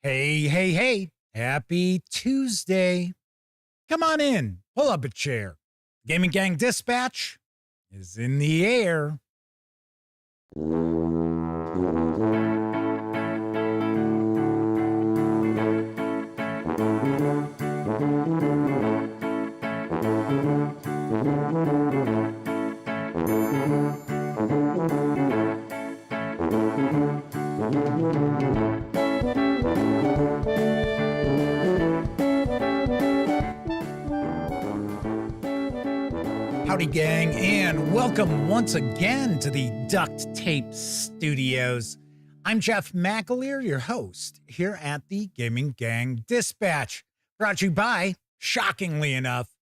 Hey, hey, hey, happy Tuesday. Come on in, pull up a chair. Gaming Gang Dispatch is in the air. Howdy, gang, and welcome once again to the Duct Tape Studios. I'm Jeff McAleer, your host here at the Gaming Gang Dispatch, brought to you by, shockingly enough,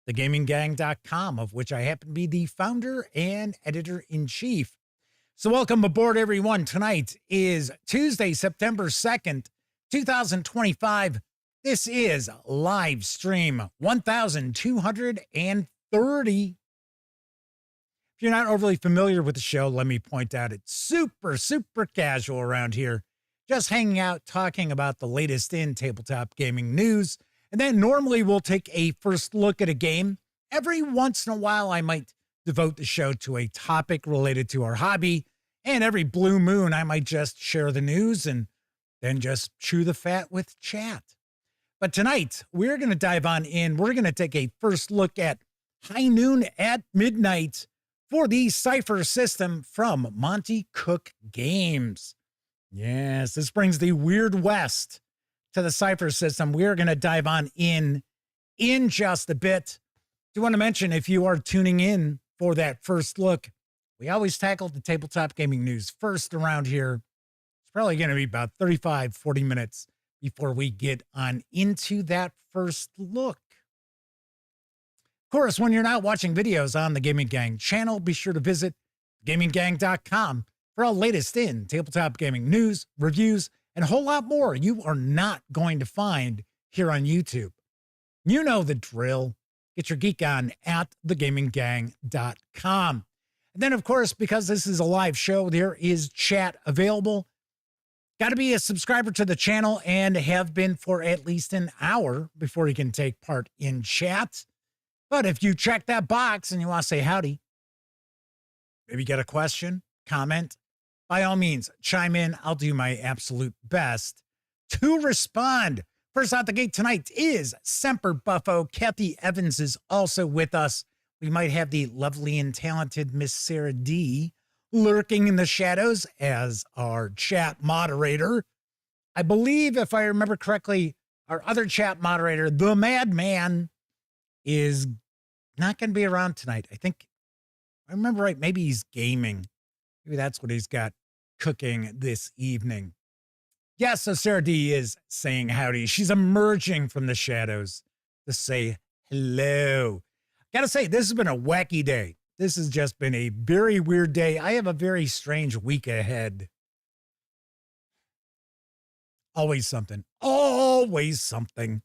thegaminggang.com, of which I happen to be the founder and editor-in-chief. So welcome aboard, everyone. Tonight is Tuesday, September 2nd, 2025. This is live stream 1230. If you're not overly familiar with the show, let me point out it's super casual around here. Just hanging out, talking about the latest in tabletop gaming news. And then normally we'll take a first look at a game. Every once in a while, I might devote the show to a topic related to our hobby. And every blue moon, I might just share the news and then just chew the fat with chat. But tonight, we're going to dive on in. We're going to take a first look at High Noon at Midnight for the Cypher System from Monte Cook Games. Yes, this brings the Weird West to the Cypher System. We're going to dive on in just a bit. Do want to mention, if you are tuning in for that first look, we always tackle the tabletop gaming news first around here. It's probably going to be about 35, 40 minutes before we get on into that first look. Of course, when you're not watching videos on the Gaming Gang channel, be sure to visit gaminggang.com for all latest in tabletop gaming news, reviews, and a whole lot more you are not going to find here on YouTube. You know the drill. Get your geek on at thegaminggang.com. And then, of course, because this is a live show, there is chat available. Got to be a subscriber to the channel and have been for at least an hour before you can take part in chat. But if you check that box and you want to say howdy, maybe get a question, comment, by all means, chime in. I'll do my absolute best to respond. First out the gate tonight is Semper Buffo. Kathy Evans is also with us. We might have the lovely and talented Miss Sarah D lurking in the shadows as our chat moderator. I believe, if I remember correctly, our other chat moderator, the Madman, is not going to be around tonight. I think, I remember right, maybe he's gaming. Maybe that's what he's got cooking this evening. Yes, so Sarah D is saying howdy. She's emerging from the shadows to say hello. Gotta say, this has been a wacky day. This has just been a very weird day. I have a very strange week ahead. Always something. Always something.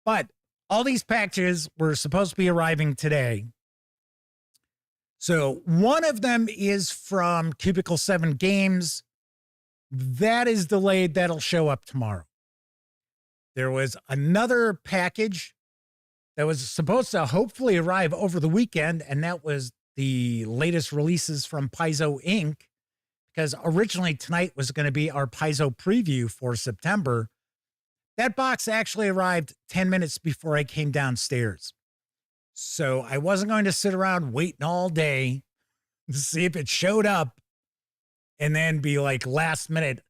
But all these packages were supposed to be arriving today. So one of them is from Cubicle 7 Games. That is delayed. That'll show up tomorrow. There was another package that was supposed to hopefully arrive over the weekend, and that was the latest releases from Paizo Inc., because originally tonight was going to be our Paizo preview for September. That box actually arrived 10 minutes before I came downstairs. So I wasn't going to sit around waiting all day to see if it showed up and then be like last minute,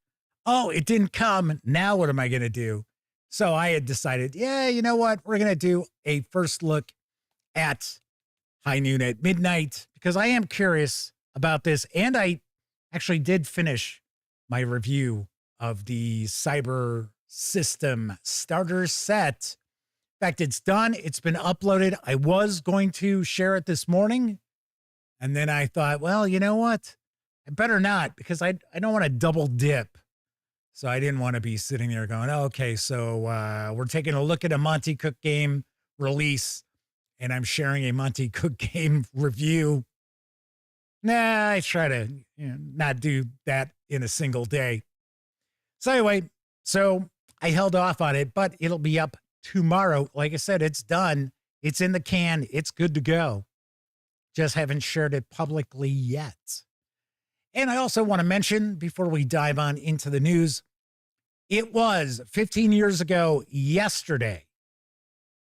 oh, it didn't come. Now what am I going to do? So I had decided, yeah, you know what? We're going to do a first look at High Noon at Midnight because I am curious about this. And I actually did finish my review of the Cypher System starter set. In fact, it's done. It's been uploaded. I was going to share it this morning. And then I thought, well, you know what? I better not because I don't want to double dip. So I didn't want to be sitting there going, oh, okay, so we're taking a look at a Monte Cook game release, and I'm sharing a Monte Cook game review. Nah, I try to not do that in a single day. So anyway, So I held off on it, but it'll be up tomorrow. Like I said, it's done. It's in the can. It's good to go. Just haven't shared it publicly yet. And I also want to mention, before we dive on into the news, it was 15 years ago yesterday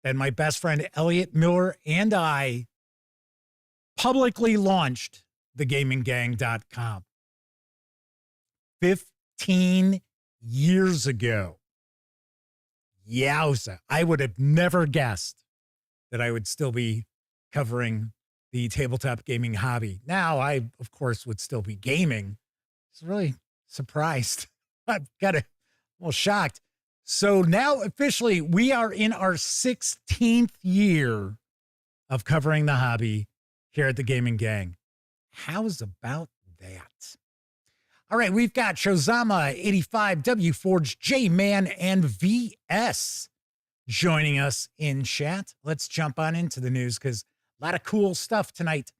that my best friend Elliot Miller and I publicly launched thegaminggang.com. 15 years ago. Yowza. I would have never guessed that I would still be covering the tabletop gaming hobby. Now, I, of course, would still be gaming. I was really surprised. I've got a little shocked. So now, officially, we are in our 16th year of covering the hobby here at the Gaming Gang. How's about that? All right, we've got Shozama 85, W Forge, J-Man, and VS joining us in chat. Let's jump on into the news because a lot of cool stuff tonight.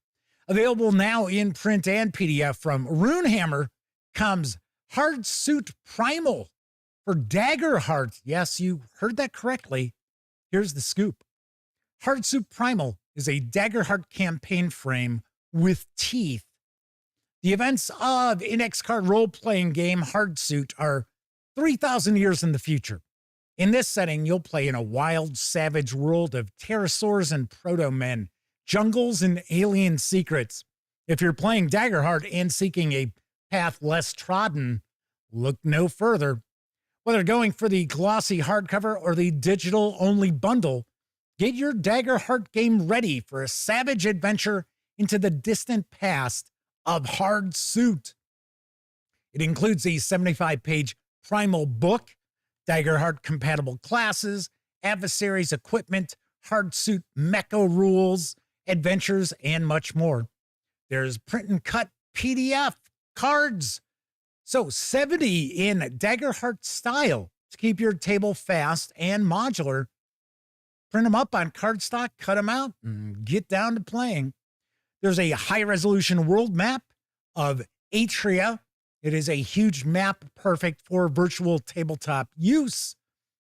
Available now in print and PDF from Runehammer comes Hard Suit Primal for Daggerheart. Yes, you heard that correctly. Here's the scoop. Hard Suit Primal is a Daggerheart campaign frame with teeth. The events of index card role-playing game Hard Suit are 3,000 years in the future. In this setting, you'll play in a wild, savage world of pterosaurs and proto-men, jungles and alien secrets. If you're playing Daggerheart and seeking a path less trodden, look no further. Whether going for the glossy hardcover or the digital-only bundle, get your Daggerheart game ready for a savage adventure into the distant past of Hard Suit. It includes a 75-page primal book, Daggerheart-compatible classes, adversaries, equipment, Hard Suit mecha rules, adventures, and much more. There's print and cut PDF cards. So 70 in Daggerheart style to keep your table fast and modular. Print them up on cardstock, cut them out, and get down to playing. There's a high-resolution world map of Atria. It is a huge map perfect for virtual tabletop use.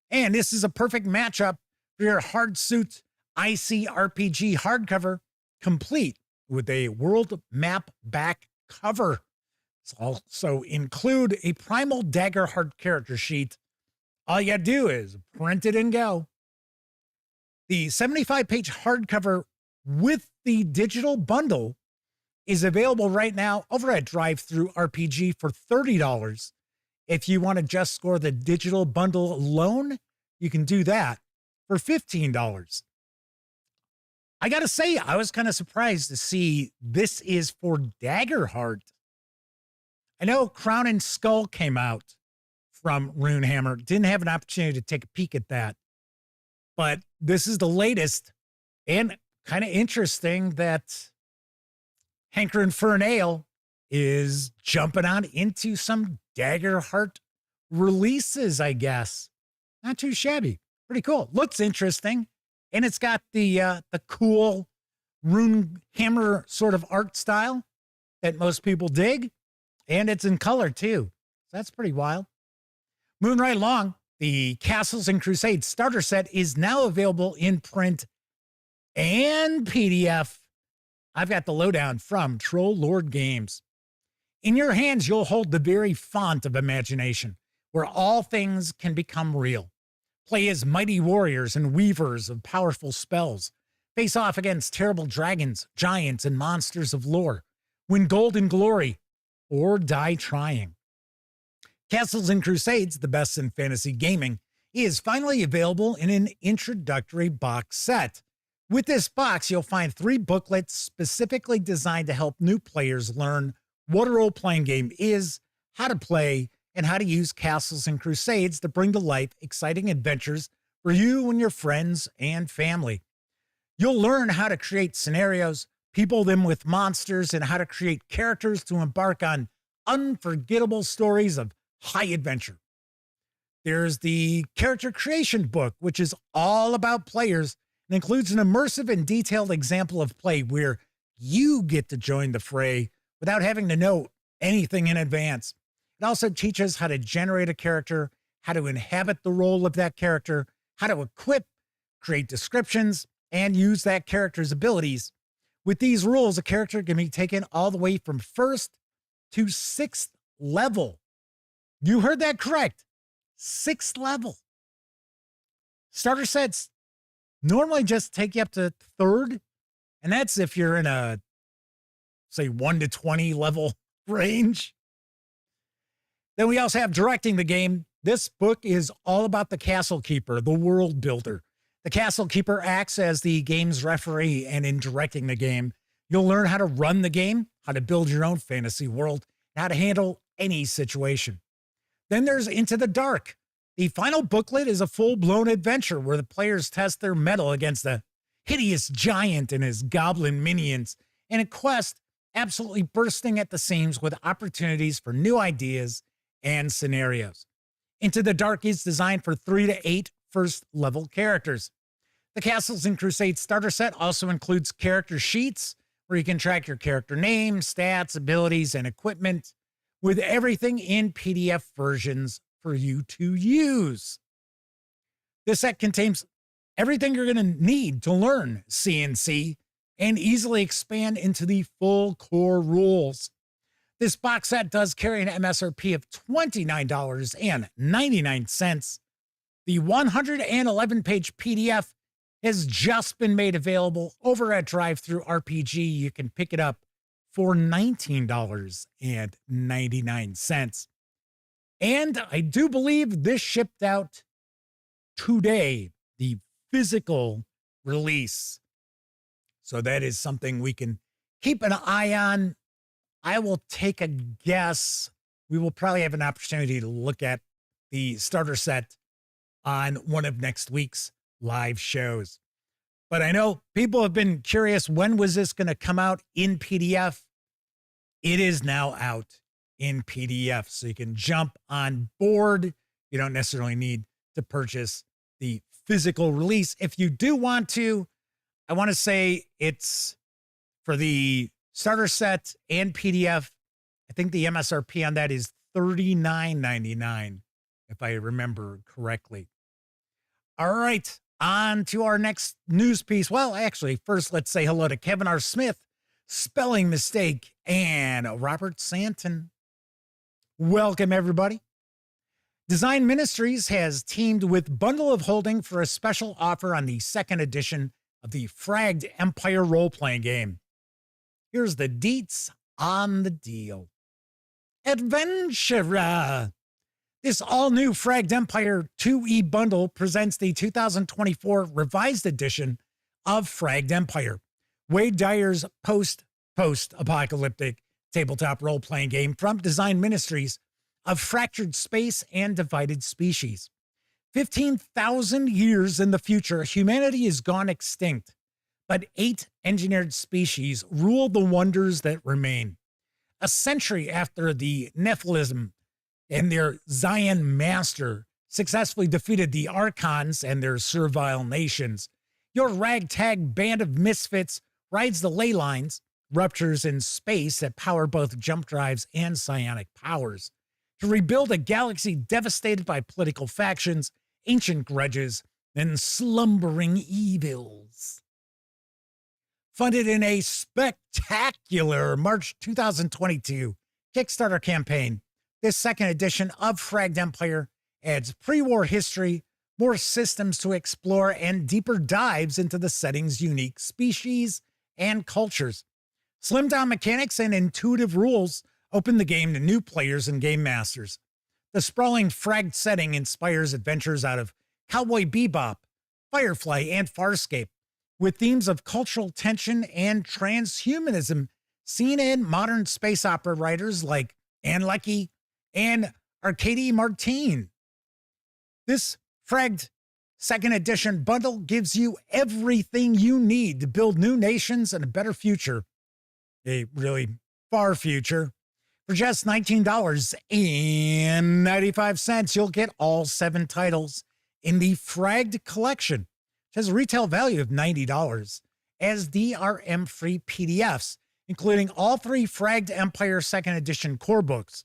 And this is a perfect matchup for your Hard Suit ICRPG hardcover, complete with a world map back cover. It's also include a Primal Daggerheart character sheet. All you gotta do is print it and go. The 75-page hardcover with the digital bundle is available right now over at DriveThruRPG for $30. If you want to just score the digital bundle alone, you can do that for $15. I got to say, I was kind of surprised to see this is for Daggerheart. I know Crown and Skull came out from Runehammer. Didn't have an opportunity to take a peek at that. But this is the latest, and kind of interesting that Hankering for an Ale is jumping on into some Daggerheart releases, I guess. Not too shabby. Pretty cool. Looks interesting. And it's got the cool Runehammer sort of art style that most people dig. And it's in color, too. So that's pretty wild. Moving right along, the Castles and Crusades starter set is now available in print and PDF. I've got the lowdown from Troll Lord Games. In your hands, you'll hold the very font of imagination, where all things can become real. Play as mighty warriors and weavers of powerful spells. Face off against terrible dragons, giants, and monsters of lore. Win gold and glory, or die trying. Castles and Crusades, the best in fantasy gaming, is finally available in an introductory box set. With this box, you'll find 3 booklets specifically designed to help new players learn what a role-playing game is, how to play, and how to use Castles and Crusades to bring to life exciting adventures for you and your friends and family. You'll learn how to create scenarios, people them with monsters, and how to create characters to embark on unforgettable stories of high adventure. There's the character creation book, which is all about players and includes an immersive and detailed example of play where you get to join the fray without having to know anything in advance. It also teaches how to generate a character, how to inhabit the role of that character, how to equip, create descriptions, and use that character's abilities. With these rules, a character can be taken all the way from 1st to 6th level. You heard that correct. 6th level. Starter sets normally just take you up to 3rd, and that's if you're in a, say, 1 to 20 level range. Then we also have directing the game. This book is all about the Castle Keeper, the world builder. The Castle Keeper acts as the game's referee, and in directing the game, you'll learn how to run the game, how to build your own fantasy world, and how to handle any situation. Then there's Into the Dark. The final booklet is a full-blown adventure where the players test their mettle against a hideous giant and his goblin minions in a quest absolutely bursting at the seams with opportunities for new ideas and scenarios. Into the Dark is designed for 3 to 8 first-level characters. The Castles in Crusade starter set also includes character sheets where you can track your character name, stats, abilities, and equipment, with everything in PDF versions for you to use. This set contains everything you're going to need to learn CNC and easily expand into the full core rules. This box set does carry an MSRP of $29.99. The 111-page PDF has just been made available over at DriveThruRPG. You can pick it up for $19.99. And I do believe this shipped out today, the physical release. So that is something we can keep an eye on. I will take a guess. We will probably have an opportunity to look at the starter set on one of next week's live shows. But I know people have been curious, when was this going to come out in PDF? It is now out in PDF, so you can jump on board. You don't necessarily need to purchase the physical release. If you do want to, I want to say it's for the starter set and PDF. I think the MSRP on that is $39.99, if I remember correctly. All right, on to our next news piece. Well, actually, first, let's say hello to Kevin R. Smith, Spelling Mistake, and Robert Santon. Welcome, everybody. Design Ministries has teamed with Bundle of Holding for a special offer on the second edition of the Fragged Empire role-playing game. Here's the deets on the deal. Adventure! This all-new Fragged Empire 2E bundle presents the 2024 revised edition of Fragged Empire, Wade Dyer's post-apocalyptic tabletop role-playing game from Design Ministries of fractured space and divided species. 15,000 years in the future, humanity is gone extinct, but 8 engineered species rule the wonders that remain. A century after the Nephilim and their Zion master successfully defeated the Archons and their servile nations, your ragtag band of misfits rides the ley lines, ruptures in space that power both jump drives and psionic powers, to rebuild a galaxy devastated by political factions, ancient grudges, and slumbering evils. Funded in a spectacular March 2022 Kickstarter campaign, this second edition of Fragged Empire adds pre-war history, more systems to explore, and deeper dives into the setting's unique species and cultures. Slimmed-down mechanics and intuitive rules open the game to new players and game masters. The sprawling Fragged setting inspires adventures out of Cowboy Bebop, Firefly, and Farscape, with themes of cultural tension and transhumanism seen in modern space opera writers like Anne Leckie and Arkady Martine. This Fragged second edition bundle gives you everything you need to build new nations and a better future. A really far future. For just $19.95, you'll get all 7 titles in the Fragged collection, which has a retail value of $90, as DRM-free PDFs, including all 3 Fragged Empire 2nd Edition core books,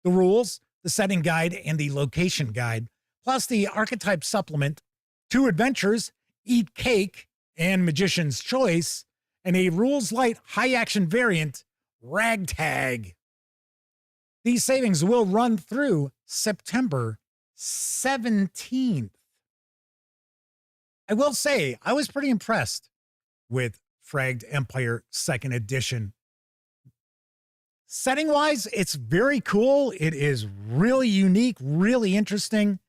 the rules, the setting guide, and the location guide, plus the archetype supplement, 2 adventures, Eat Cake and Magician's Choice, and a rules light high action variant, Ragtag. These savings will run through September 17th. I will say, I was pretty impressed with Fragged Empire 2nd Edition. Setting-wise, it's very cool. It is really unique, really interesting.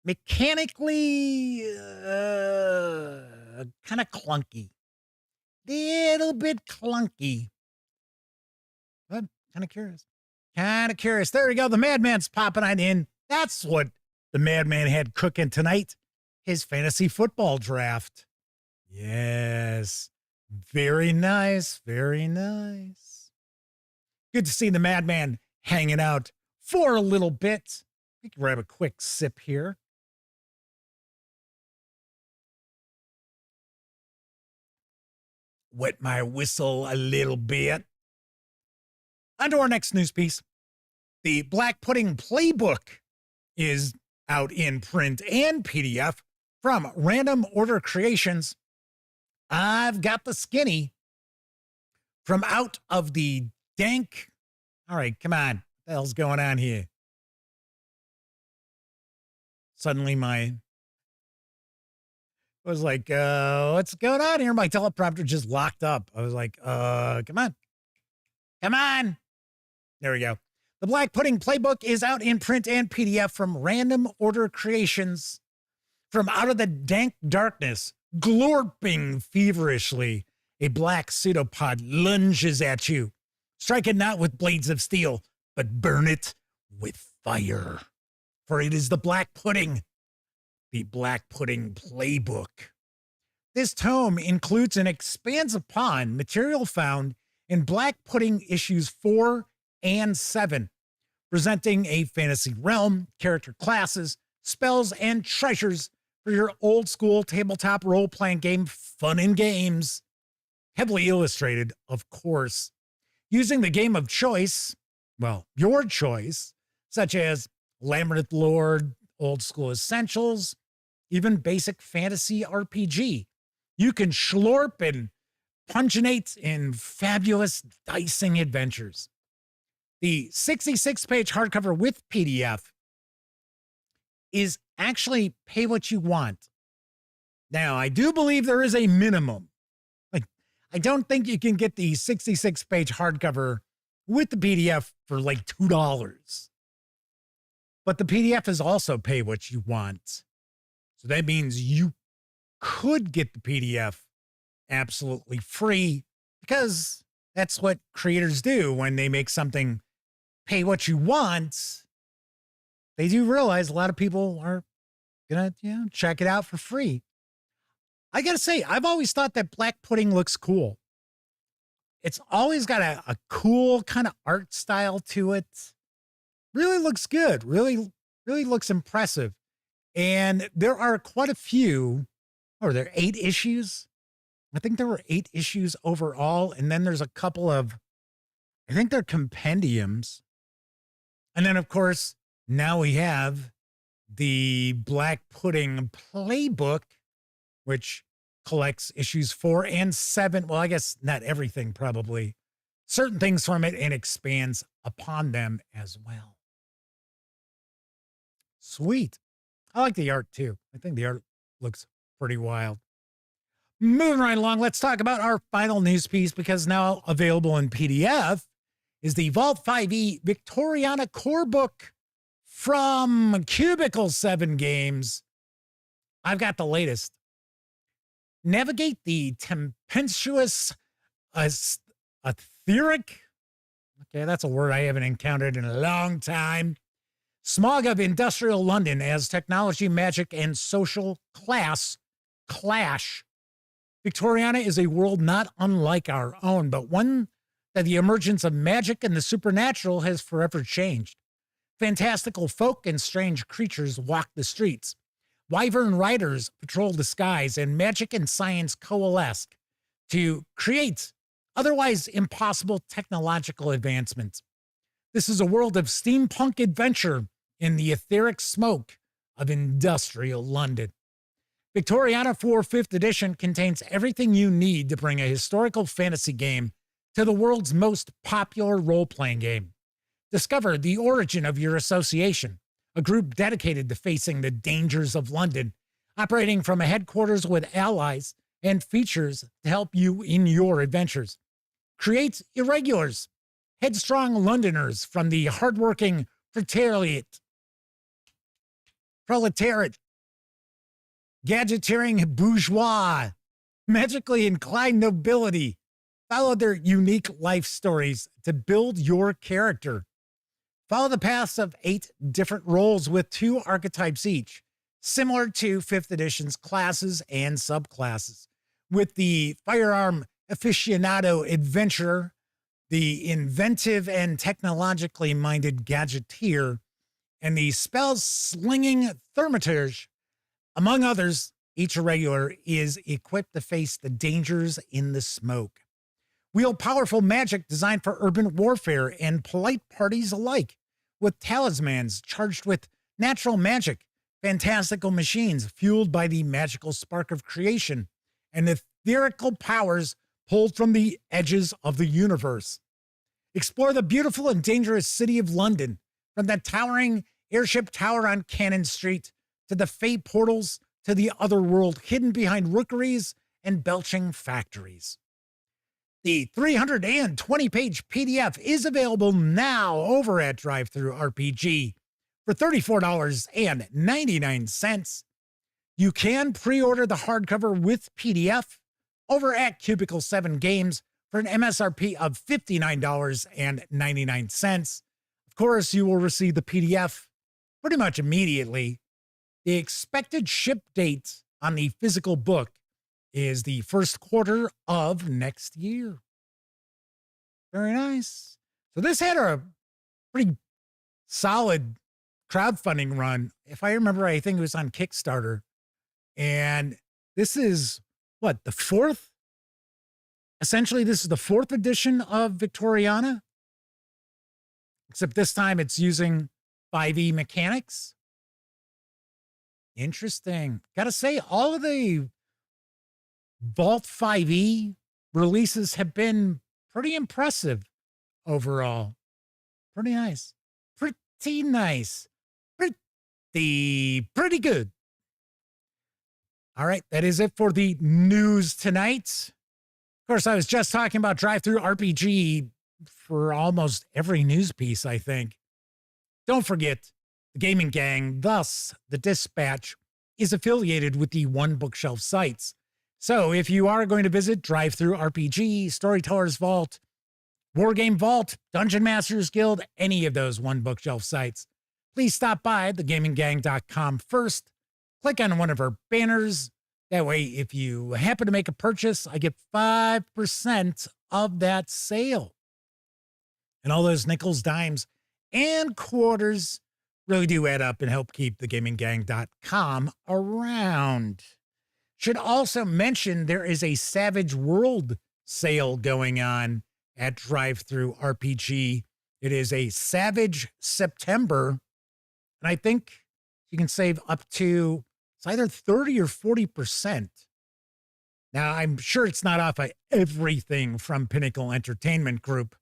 Mechanically, kind of clunky. Little bit clunky. But kind of curious. Kind of curious. There we go. The Madman's popping on in. That's what the Madman had cooking tonight. His fantasy football draft. Yes. Very nice. Very nice. Good to see the Madman hanging out for a little bit. We can grab a quick sip here. Wet my whistle a little bit. On to our next news piece. The Black Pudding Playbook is out in print and PDF from Random Order Creations. I've got the skinny from Out of the Dank. All right, come on. What the hell's going on here? Suddenly I was like, what's going on here? My teleprompter just locked up. I was like, come on. Come on. There we go. The Black Pudding Playbook is out in print and PDF from Random Order Creations. From Out of the Dank Darkness, glorping feverishly, a black pseudopod lunges at you. Strike it not with blades of steel, but burn it with fire. For it is the Black Pudding, the Black Pudding Playbook. This tome includes and expands upon material found in Black Pudding issues 4 and 7, presenting a fantasy realm, character classes, spells, and treasures for your old school tabletop role-playing game fun and games. Heavily illustrated, of course, using the game of choice, well, your choice, such as Labyrinth Lord, Old School Essentials, even basic fantasy RPG. You can schlorp and punginate in fabulous dicing adventures. The 66-page hardcover with PDF is actually pay what you want. Now, I do believe there is a minimum. Like, I don't think you can get the 66-page hardcover with the PDF for like $2. But the PDF is also pay what you want. So that means you could get the PDF absolutely free, because that's what creators do when they make something pay what you want. They do realize a lot of people are gonna, check it out for free. I gotta say, I've always thought that Black Pudding looks cool. It's always got a cool kind of art style to it. Really looks good. Really looks impressive. And there are quite a few. Are there 8 issues? I think there were 8 issues overall. And then there's a couple of, I think they're compendiums. And then, of course, now we have the Black Pudding Playbook, which collects issues 4 and 7. Well, I guess not everything, probably. Certain things from it, and expands upon them as well. Sweet. I like the art, too. I think the art looks pretty wild. Moving right along, let's talk about our final news piece, because now available in PDF is the Vault 5e Victoriana Core Book from Cubicle 7 Games. I've got the latest. Navigate the tempestuous etheric, okay, that's a word I haven't encountered in a long time, smog of industrial London as technology, magic, and social class clash. Victoriana is a world not unlike our own, but one that the emergence of magic and the supernatural has forever changed. Fantastical folk and strange creatures walk the streets. Wyvern riders patrol the skies, and magic and science coalesce to create otherwise impossible technological advancements. This is a world of steampunk adventure in the etheric smoke of industrial London. Victoriana for 5th edition contains everything you need to bring a historical fantasy game to the world's most popular role-playing game. Discover the origin of your association, a group dedicated to facing the dangers of London, operating from a headquarters with allies and features to help you in your adventures. Create irregulars, headstrong Londoners from the hardworking proletariat, gadgeteering bourgeois, magically inclined nobility. Follow their unique life stories to build your character. Follow the paths of 8 different roles with 2 archetypes each, similar to 5th edition's classes and subclasses, with the firearm aficionado adventurer, the inventive and technologically minded gadgeteer, and the spell-slinging thaumaturge. Among others, each irregular is equipped to face the dangers in the smoke. Wield powerful magic designed for urban warfare and polite parties alike, with talismans charged with natural magic, fantastical machines fueled by the magical spark of creation, and etherical powers pulled from the edges of the universe. Explore the beautiful and dangerous city of London, from the towering airship tower on Cannon Street to the Fey portals to the other world hidden behind rookeries and belching factories. The 320-page PDF is available now over at DriveThruRPG for $34.99. You can pre-order the hardcover with PDF over at Cubicle 7 Games for an MSRP of $59.99. Of course, you will receive the PDF pretty much immediately. The expected ship date on the physical book is the first quarter of next year. Very nice. So this had a pretty solid crowdfunding run. If I remember, I think it was on Kickstarter. And this is what, the 4th? Essentially, this is the 4th edition of Victoriana. Except this time it's using 5e mechanics. Interesting. Gotta say, all of the Vault 5e releases have been pretty impressive overall. Pretty nice. Pretty nice. Pretty good. All right, that is it for the news tonight. Of course, I was just talking about DriveThruRPG for almost every news piece, I think. Don't forget, the Gaming Gang, thus the Dispatch, is affiliated with the One Bookshelf sites. So if you are going to visit DriveThruRPG, Storyteller's Vault, Wargame Vault, Dungeon Masters Guild, any of those One Bookshelf sites, please stop by thegaminggang.com first. Click on one of our banners. That way, if you happen to make a purchase, I get 5% of that sale. And all those nickels, dimes, and quarters really do add up and help keep thegaminggang.com around. Should also mention there is a Savage World sale going on at DriveThruRPG. It is a Savage September, and I think you can save up to, it's either 30 or 40%. Now, I'm sure it's not off of everything from Pinnacle Entertainment Group,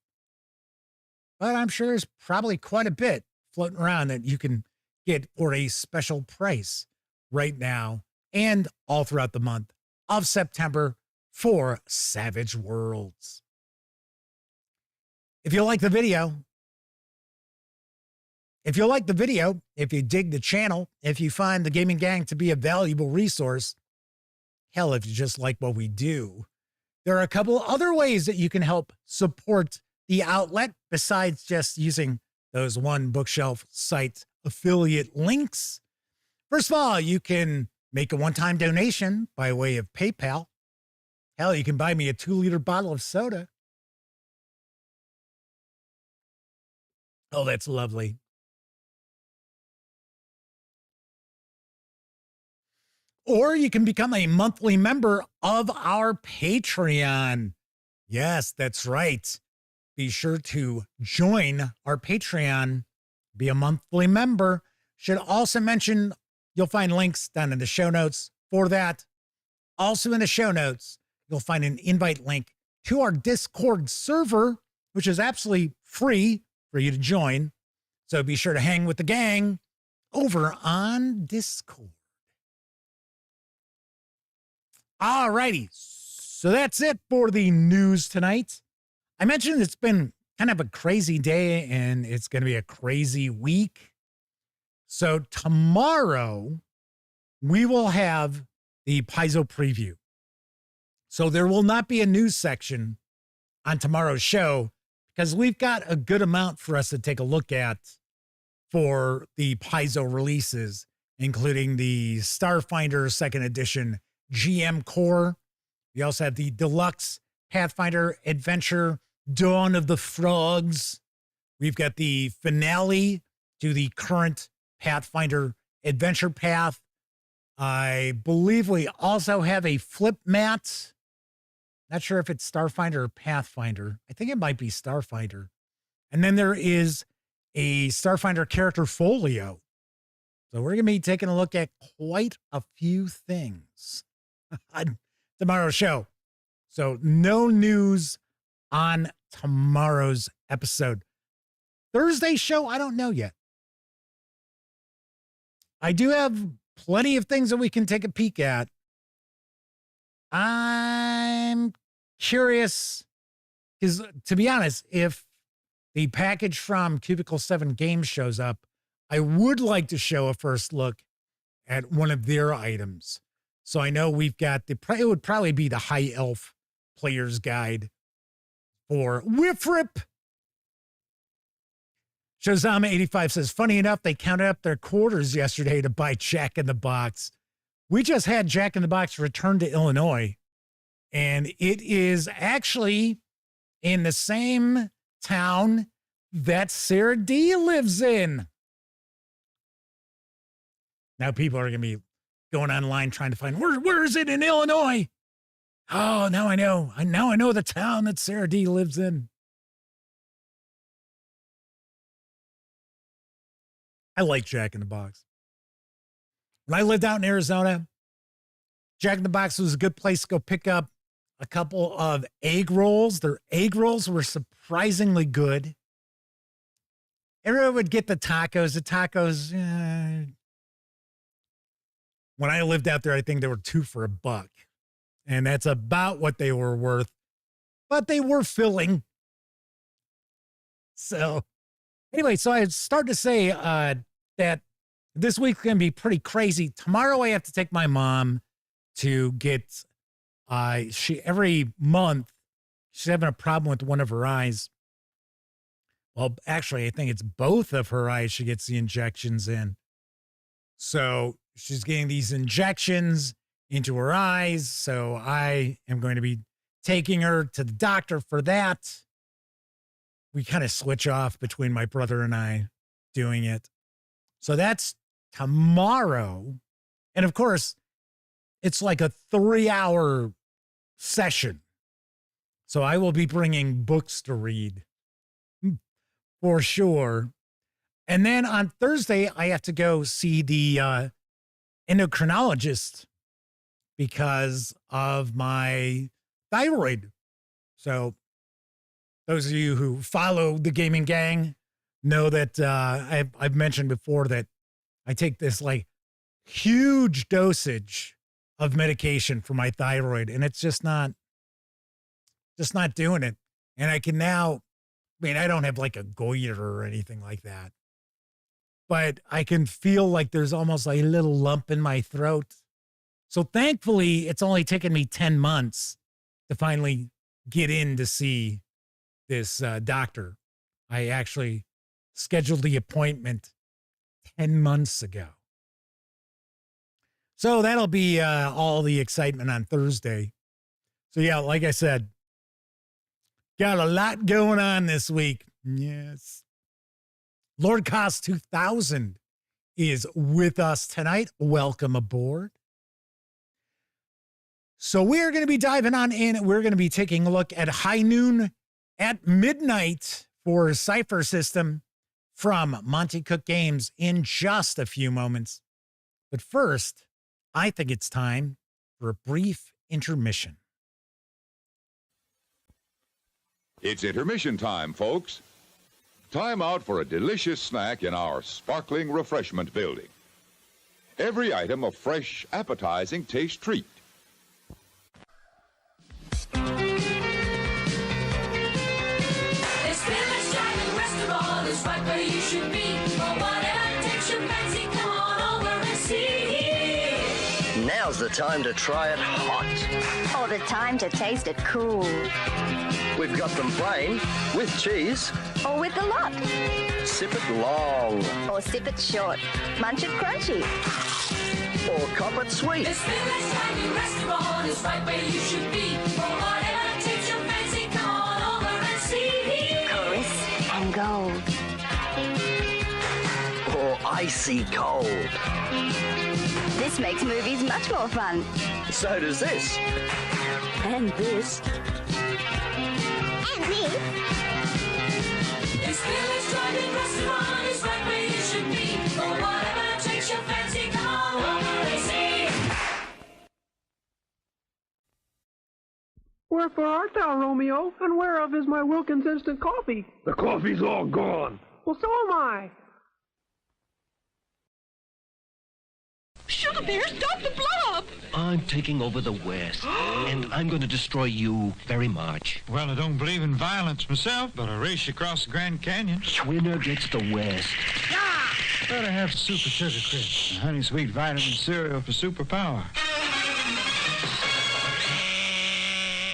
but I'm sure there's probably quite a bit floating around that you can get for a special price right now and all throughout the month of September for Savage Worlds. If you like the video, if you dig the channel, if you find the Gaming Gang to be a valuable resource, hell, if you just like what we do, there are a couple other ways that you can help support the outlet besides just using those One Bookshelf site affiliate links. First of all, you can make a one-time donation by way of PayPal. Hell, you can buy me a 2-liter bottle of soda. Oh, that's lovely. Or you can become a monthly member of our Patreon. Yes, that's right. Be sure to join our Patreon, be a monthly member. Should also mention You'll find links down in the show notes for that. Also in the show notes, you'll find an invite link to our Discord server, which is absolutely free for you to join. So be sure to hang with the gang over on Discord. All righty. So that's it for the news tonight. I mentioned it's been kind of a crazy day and it's going to be a crazy week. So tomorrow we will have the Paizo preview. So there will not be a news section on tomorrow's show because we've got a good amount for us to take a look at for the Paizo releases, including the Starfinder 2nd Edition GM Core. We also have the Deluxe Pathfinder Adventure Dawn of the Frogs. We've got the finale to the current Pathfinder Adventure Path. I believe we also have a flip mat. Not sure if it's Starfinder or Pathfinder. I think it might be Starfinder. And then there is a Starfinder character folio. So we're going to be taking a look at quite a few things on tomorrow's show. So no news on tomorrow's episode. Thursday's show, I don't know yet. I do have plenty of things that we can take a peek at. I'm curious, because to be honest, if the package from Cubicle 7 Games shows up, I would like to show a first look at one of their items. So I know we've got it would probably be the High Elf Player's Guide for Whiffrip. Shozama85 says, funny enough, they counted up their quarters yesterday to buy Jack in the Box. We just had Jack in the Box return to Illinois, and it is actually in the same town that Sarah D lives in. Now people are going to be going online trying to find, where is it in Illinois? Oh, now I know. Now I know the town that Sarah D lives in. I like Jack in the Box. When I lived out in Arizona, Jack in the Box was a good place to go pick up a couple of egg rolls. Their egg rolls were surprisingly good. Everyone would get the tacos. The tacos, when I lived out there, I think they were $2 for $1. And that's about what they were worth. But they were filling. So anyway, so I started to say that this week's going to be pretty crazy. Tomorrow I have to take my mom to get, every month, she's having a problem with one of her eyes. Well, actually, I think it's both of her eyes she gets the injections in. So she's getting these injections into her eyes. So I am going to be taking her to the doctor for that. We kind of switch off between my brother and I doing it. So that's tomorrow. And of course, it's like a 3-hour session. So I will be bringing books to read for sure. And then on Thursday, I have to go see the endocrinologist because of my thyroid. So those of you who follow the gaming gang know that I've mentioned before that I take this like huge dosage of medication for my thyroid, and it's just not doing it. And I can now, I don't have like a goiter or anything like that, but I can feel like there's almost like a little lump in my throat. So thankfully, it's only taken me 10 months to finally get in to see this doctor. I actually scheduled the appointment 10 months ago. So that'll be all the excitement on Thursday. So yeah, like I said, got a lot going on this week. Yes. Lord Cost 2000 is with us tonight. Welcome aboard. So we're going to be diving on in. We're going to be taking a look at High Noon at Midnight for Cypher System from Monte Cook Games in just a few moments. But first, I think it's time for a brief intermission. It's intermission time, folks. Time out for a delicious snack in our sparkling refreshment building. Every item a fresh, appetizing taste treat. This village dining restaurant is right where you should be. For whatever takes your fancy, come on over and see. Now's the time to try it hot. Or the time to taste it cool. We've got them plain, with cheese, Or with a lot. sip it long, Or sip it short. Munch it crunchy. or cop it sweet. This village dining restaurant is right where you should be. For whatever takes your fancy, come on over and see. Crisp and gold. Or icy cold. This makes movies much more fun. So does this. And this. And this. This village dining restaurant is right where you should be. For whatever takes your fancy, come on over and see. Wherefore art thou, Romeo, and whereof is my Wilkins instant coffee? The coffee's all gone. Well, so am I. Sugar Bear, stop the blob! I'm taking over the West, and I'm going to destroy you very much. Well, I don't believe in violence myself, but I race you across the Grand Canyon. Winner gets the West. Better have Super Sugar Crisp, and Honey Sweet Vitamin Cereal for superpower.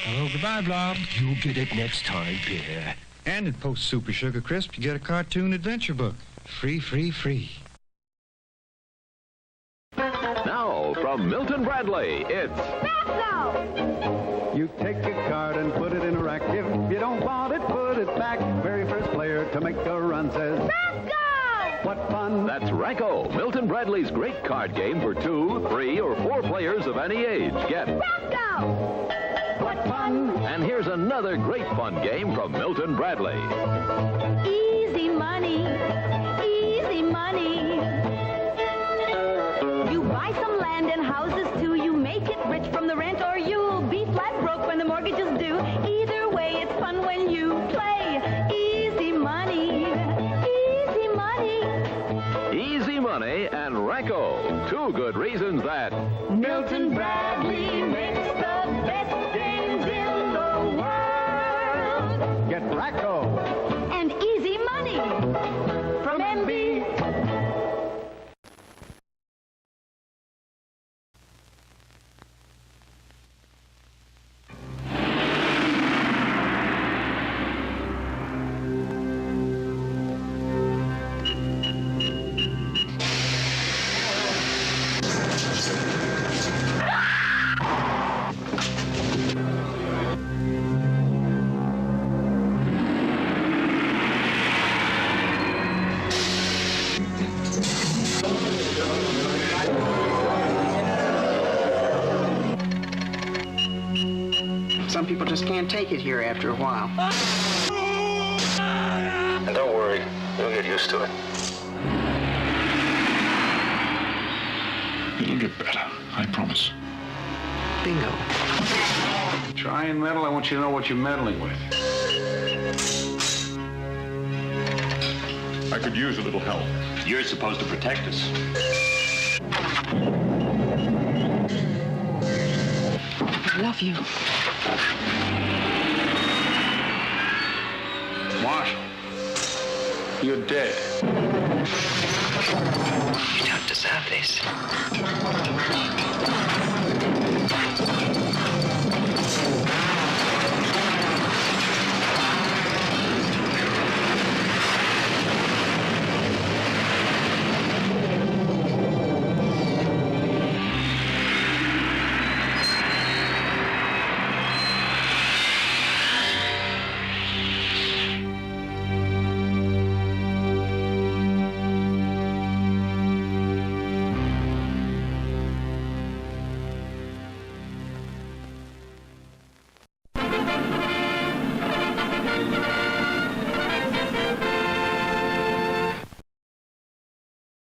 Hello, goodbye, Blob. You'll get it next time, Peter. And at Post Super Sugar Crisp, you get a cartoon adventure book. Free, free, free. Now, from Milton Bradley, it's... You take your card and put it in a rack. If you don't want it, put it back. Very first player to make a run says... What fun! That's Racco, Milton Bradley's great card game for 2, 3, or 4 players of any age. Get... What fun! And here's another great fun game from Milton Bradley. Easy money. Easy money. You buy some land and houses too. You make it rich from the rent, or you'll be flat broke when the mortgage is due. Either way, it's fun when you play. Easy money. Easy money. Easy Money and Racco. 2 good reasons that... Milton Bradley makes the best games in the world. Get Racco! And easy money. From MB. Some people just can't take it here after a while. And don't worry, you'll get used to it. It'll get better, I promise. Bingo. Try and meddle, I want you to know what you're meddling with. I could use a little help. You're supposed to protect us. I love you. Marshal, you're dead. You don't deserve this.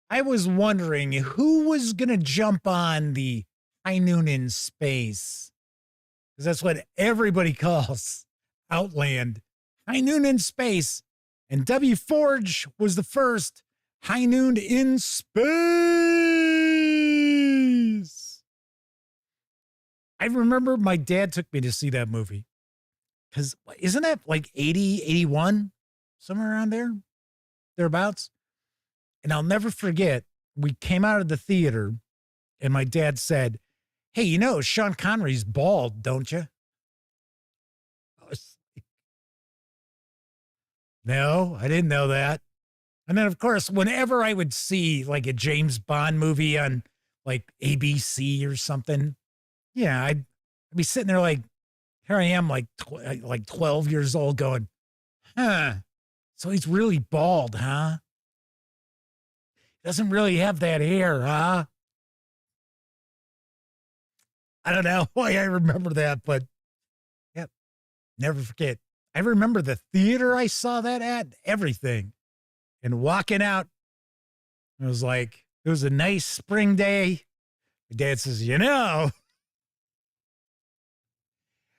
I was wondering who was going to jump on the High Noon in Space. Because that's what everybody calls Outland. High Noon in Space. And W Forge was the first High Noon in Space. I remember my dad took me to see that movie. Because isn't that like 80, 81? Somewhere around there? Thereabouts? And I'll never forget, we came out of the theater and my dad said, hey, you know, Sean Connery's bald, don't you? I was like, no, I didn't know that. And then, of course, whenever I would see like a James Bond movie on like ABC or something, yeah, I'd be sitting there like, here I am, like 12 years old going, huh, so he's really bald, huh? Doesn't really have that hair, huh? I don't know why I remember that, but yep, never forget. I remember the theater I saw that at, everything. And walking out, it was like, it was a nice spring day. My dad says, you know.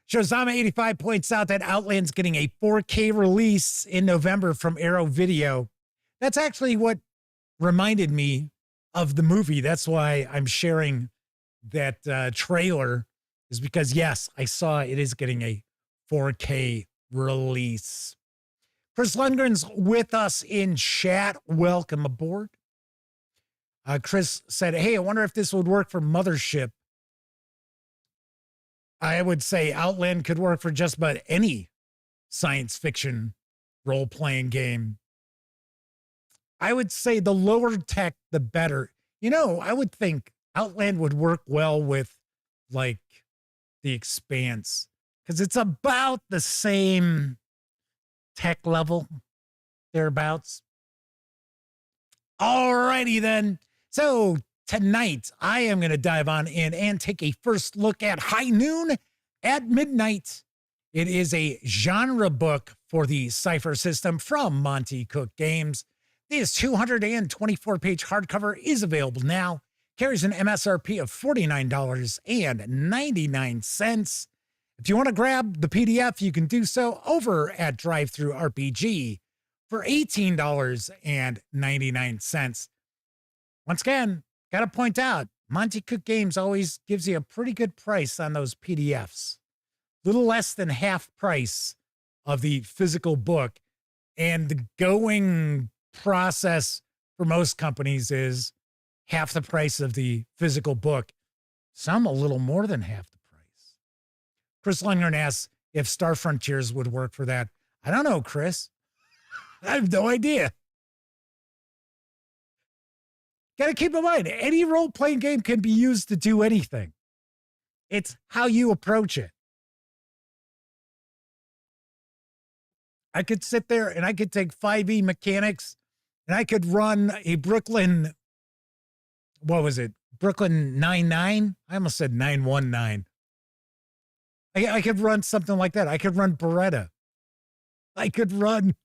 Shozama85 points out that Outland's getting a 4K release in November from Arrow Video. That's actually what reminded me of the movie. That's why I'm sharing that trailer, is because, yes, I saw it is getting a 4K release. Chris Lundgren's with us in chat. Welcome aboard. Chris said, hey, I wonder if this would work for Mothership. I would say Outland could work for just about any science fiction role-playing game. I would say the lower tech, the better. You know, I would think Outland would work well with, like, The Expanse, because it's about the same tech level, thereabouts. All righty, then. So tonight, I am going to dive on in and take a first look at High Noon at Midnight. It is a genre book for the Cypher System from Monte Cook Games. This 224-page hardcover is available now. Carries an MSRP of $49.99. If you want to grab the PDF, you can do so over at DriveThruRPG for $18.99. Once again, got to point out, Monte Cook Games always gives you a pretty good price on those PDFs. Little less than half price of the physical book. And the going process for most companies is half the price of the physical book. Some a little more than half the price. Chris Lundgren asks if Star Frontiers would work for that. I don't know, Chris. I have no idea. Got to keep in mind, any role-playing game can be used to do anything. It's how you approach it. I could sit there and I could take 5e mechanics and I could run a Brooklyn, what was it? Brooklyn 99? I almost said 919. I could run something like that. I could run Beretta. I could run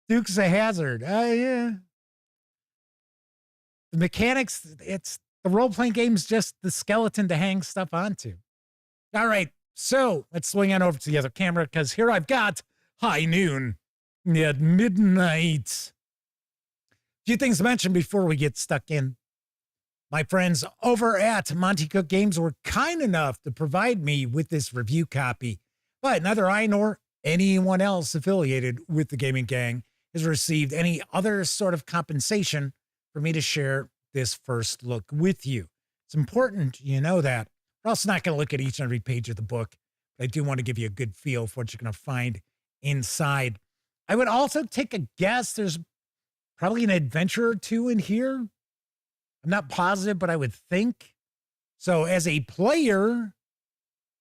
Dukes of Hazzard. Yeah. The mechanics, it's the role-playing game's just the skeleton to hang stuff onto. All right, so let's swing on over to the other camera, because here I've got High Noon at Midnight. A few things to mention before we get stuck in. My friends over at Monte Cook Games were kind enough to provide me with this review copy, but neither I nor anyone else affiliated with the gaming gang has received any other sort of compensation for me to share this first look with you. It's important you know that. We're also not going to look at each and every page of the book, but I do want to give you a good feel for what you're going to find inside. I would also take a guess. There's probably an adventure or two in here. I'm not positive, but I would think. So as a player,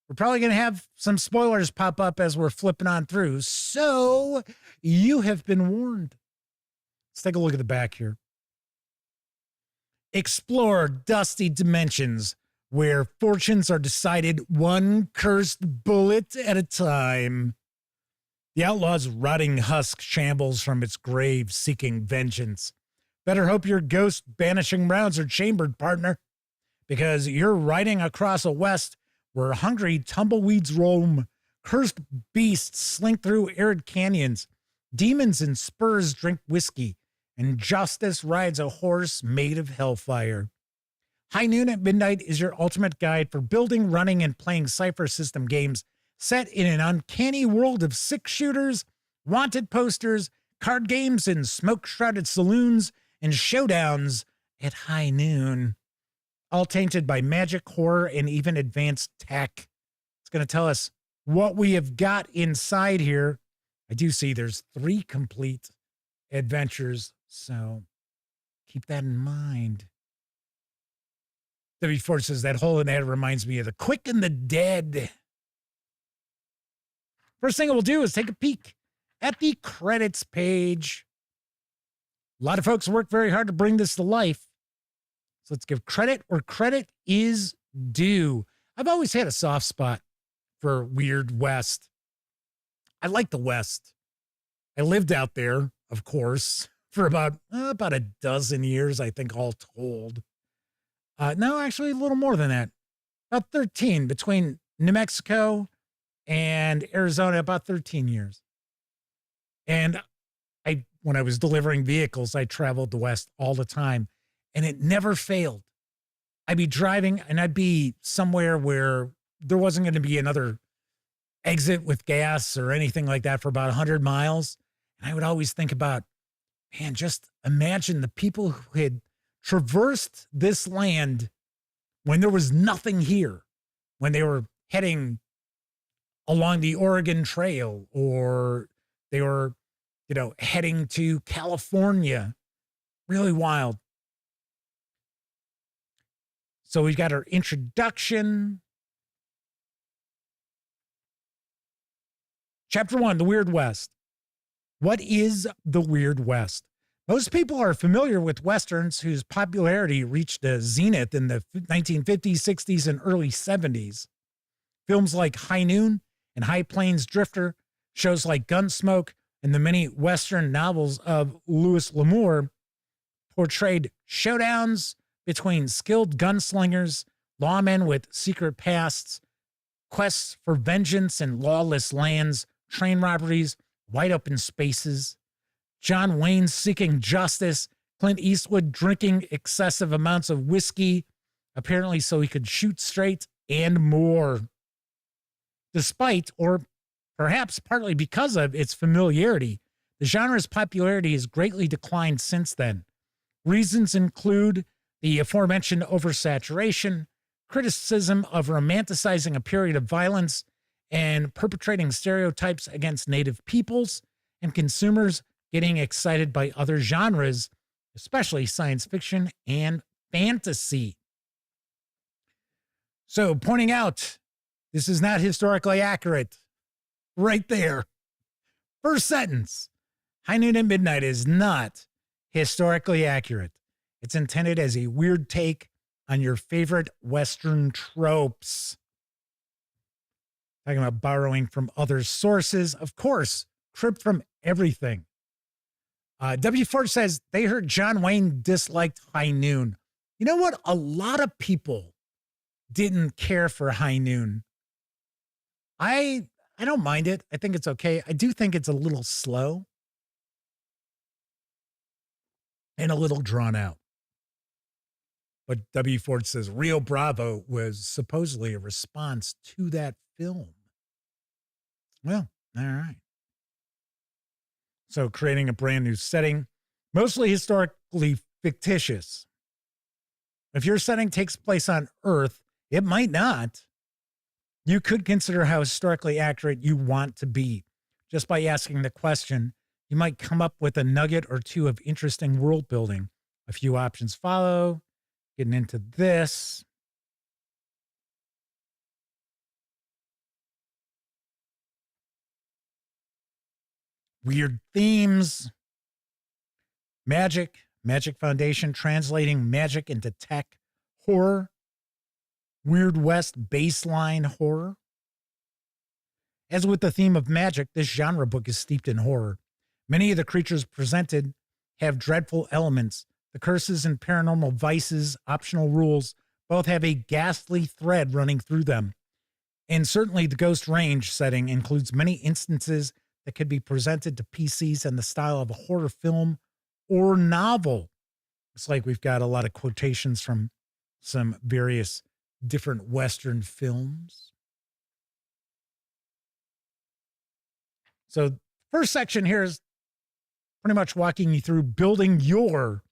we're probably going to have some spoilers pop up as we're flipping on through. So you have been warned. Let's take a look at the back here. Explore dusty dimensions where fortunes are decided one cursed bullet at a time. The outlaw's rotting husk shambles from its grave, seeking vengeance. Better hope your ghost banishing rounds are chambered, partner, because you're riding across a west where hungry tumbleweeds roam, cursed beasts slink through arid canyons, demons in spurs drink whiskey, and justice rides a horse made of hellfire. High Noon at Midnight is your ultimate guide for building, running, and playing Cypher System games set in an uncanny world of six-shooters, wanted posters, card games, and smoke-shrouded saloons and showdowns at high noon. All tainted by magic, horror, and even advanced tech. It's going to tell us what we have got inside here. I do see there's 3 complete adventures, so keep that in mind. W4 says that hole in that reminds me of The Quick and the Dead. First thing we'll do is take a peek at the credits page. A lot of folks work very hard to bring this to life. So let's give credit where credit is due. I've always had a soft spot for Weird West. I like the West. I lived out there, of course, for about a dozen years, I think, all told. No, actually, a little more than that. About 13, between New Mexico and Arizona, about 13 years. And when I was delivering vehicles, I traveled the West all the time, and it never failed. I'd be driving, and I'd be somewhere where there wasn't going to be another exit with gas or anything like that for about 100 miles. And I would always think about, man, just imagine the people who had traversed this land when there was nothing here, when they were heading along the Oregon Trail, or they were, heading to California. Really wild. So we've got our introduction. Chapter 1, The Weird West. What is the Weird West? Most people are familiar with Westerns whose popularity reached a zenith in the 1950s, 60s, and early 70s. Films like High Noon and High Plains Drifter, shows like Gunsmoke, and the many Western novels of Louis L'Amour portrayed showdowns between skilled gunslingers, lawmen with secret pasts, quests for vengeance in lawless lands, train robberies, wide open spaces, John Wayne seeking justice, Clint Eastwood drinking excessive amounts of whiskey, apparently so he could shoot straight, and more. Despite, or perhaps partly because of, its familiarity, the genre's popularity has greatly declined since then. Reasons include the aforementioned oversaturation, criticism of romanticizing a period of violence, and perpetrating stereotypes against Native peoples, and consumers getting excited by other genres, especially science fiction and fantasy. So, pointing out, this is not historically accurate. Right there. First sentence. High Noon at Midnight is not historically accurate. It's intended as a weird take on your favorite Western tropes. Talking about borrowing from other sources. Of course, cribbed from everything. W4 says they heard John Wayne disliked High Noon. You know what? A lot of people didn't care for High Noon. I don't mind it. I think it's okay. I do think it's a little slow and a little drawn out. But W. Ford says Rio Bravo was supposedly a response to that film. Well, all right. So creating a brand new setting, mostly historically fictitious. If your setting takes place on Earth, it might not. You could consider how historically accurate you want to be. Just by asking the question, you might come up with a nugget or two of interesting world building. A few options follow. Getting into this. Weird themes. Magic Foundation, translating magic into tech. Horror. Weird West baseline horror. As with the theme of magic, this genre book is steeped in horror. Many of the creatures presented have dreadful elements, The Curses and Paranormal Vices optional rules both have a ghastly thread running through them. And certainly the Ghost Range setting includes many instances that could be presented to PCs in the style of a horror film or novel. It's like we've got a lot of quotations from some various different Western films. So first section here is pretty much walking you through building your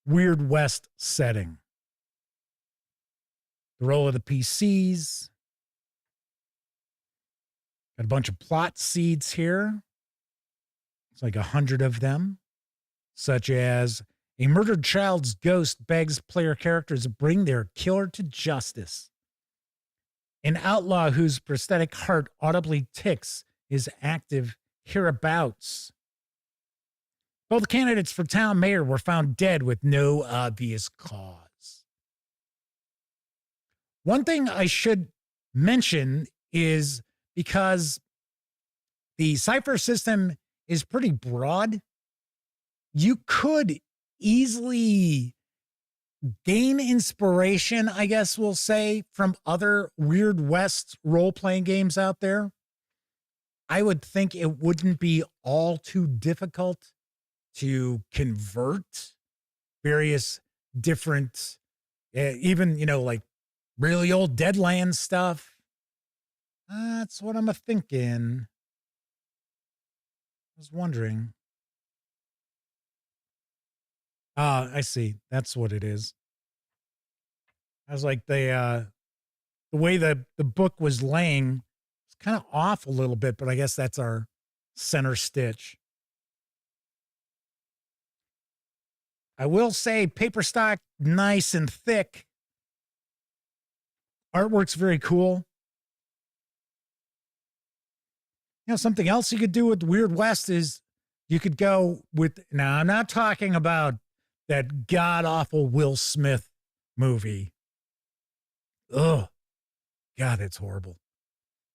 Weird West setting. The role of the PCs. Got a bunch of plot seeds here. It's like 100 of them, such as a murdered child's ghost begs player characters to bring their killer to justice. An outlaw whose prosthetic heart audibly ticks is active hereabouts. Both candidates for town mayor were found dead with no obvious cause. One thing I should mention is because the Cypher system is pretty broad, you could easily gain inspiration, I guess we'll say, from other Weird West role-playing games out there. I would think it wouldn't be all too difficult to convert various different, even, like really old Deadlands stuff. That's what I'm thinking. I was wondering. I see. That's what it is. I was like, the way the book was laying was kind of off a little bit, but I guess that's our center stitch. I will say paper stock, nice and thick. Artwork's very cool. Something else you could do with Weird West is you could go with, now I'm not talking about that god-awful Will Smith movie. Ugh. God, it's horrible.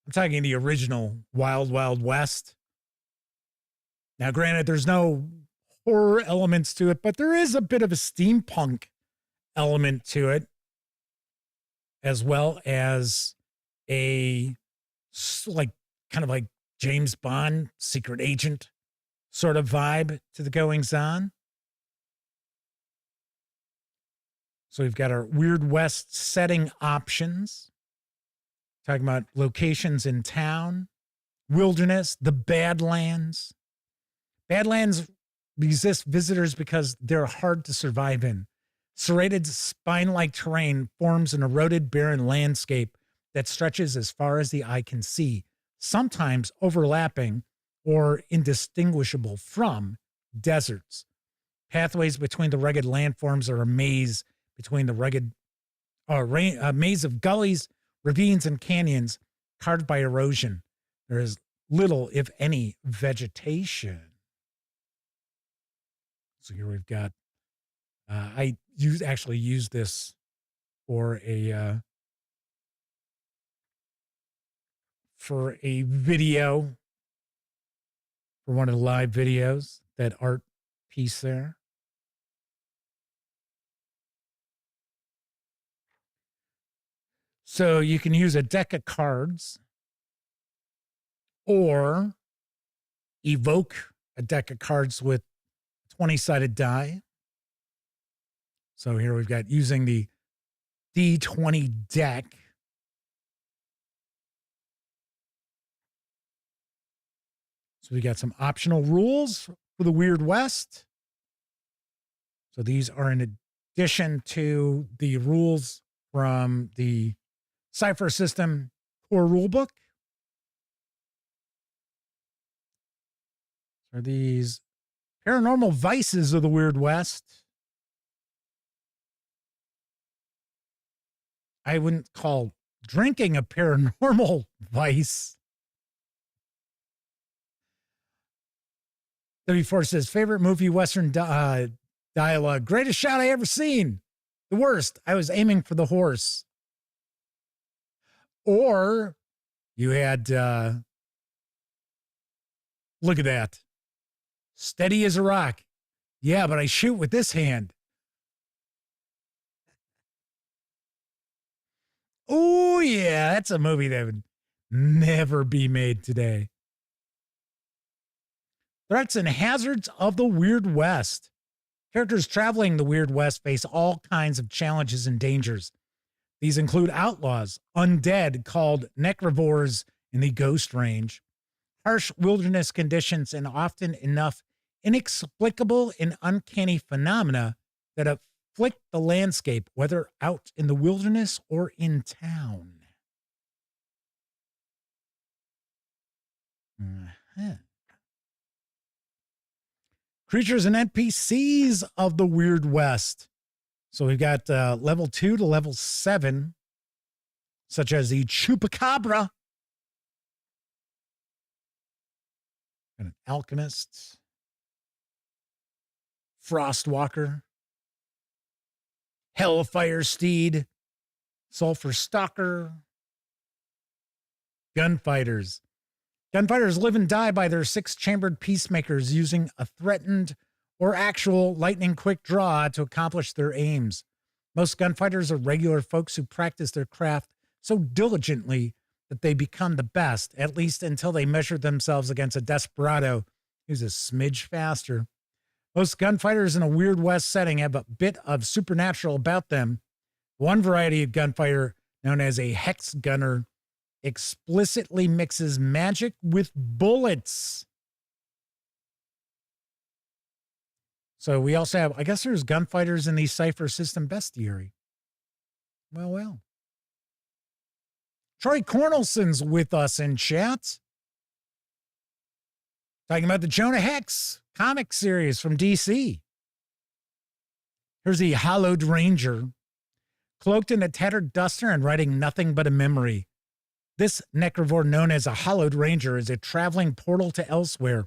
I'm talking the original Wild Wild West. Now, granted, there's no horror elements to it, but there is a bit of a steampunk element to it, as well as a, kind of like James Bond, secret agent sort of vibe to the goings-on. So we've got our Weird West setting options. Talking about locations in town, wilderness, the Badlands. Badlands resist visitors because they're hard to survive in. Serrated spine-like terrain forms an eroded, barren landscape that stretches as far as the eye can see, sometimes overlapping or indistinguishable from deserts. Pathways between the rugged landforms are a maze between the rugged, a maze of gullies, ravines, and canyons carved by erosion. There is little, if any, vegetation. So here we've got, I actually used this for a video, for one of the live videos, that art piece there. So you can use a deck of cards or evoke a deck of cards with 20-sided die. So here we've got using the D20 deck. So we got some optional rules for the Weird West. So these are in addition to the rules from the Cypher System core rulebook. Are these paranormal vices of the Weird West? I wouldn't call drinking a paranormal vice. W4 says, favorite movie Western dialogue. Greatest shot I ever seen. The worst. I was aiming for the horse. Or you had, look at that. Steady as a rock. Yeah, but I shoot with this hand. Oh, yeah, that's a movie that would never be made today. Threats and hazards of the Weird West. Characters traveling the Weird West face all kinds of challenges and dangers. These include outlaws, undead called necrovores in the Ghost Range, harsh wilderness conditions, and often enough inexplicable and uncanny phenomena that afflict the landscape, whether out in the wilderness or in town. Creatures and NPCs of the Weird West. So we've got level 2 to level 7, such as the Chupacabra, and an alchemist, Frostwalker, Hellfire Steed, Sulfur Stalker, Gunfighters. Gunfighters live and die by their 6-chambered peacemakers using a threatened or actual lightning-quick draw to accomplish their aims. Most gunfighters are regular folks who practice their craft so diligently that they become the best, at least until they measure themselves against a desperado who's a smidge faster. Most gunfighters in a Weird West setting have a bit of supernatural about them. One variety of gunfighter, known as a hex gunner, explicitly mixes magic with bullets. So we also have, I guess there's gunfighters in the Cypher System bestiary. Well. Troy Cornelson's with us in chat. Talking about the Jonah Hex comic series from DC. Here's the Hallowed Ranger, cloaked in a tattered duster and writing nothing but a memory. This necrovore, known as a Hallowed Ranger, is a traveling portal to elsewhere,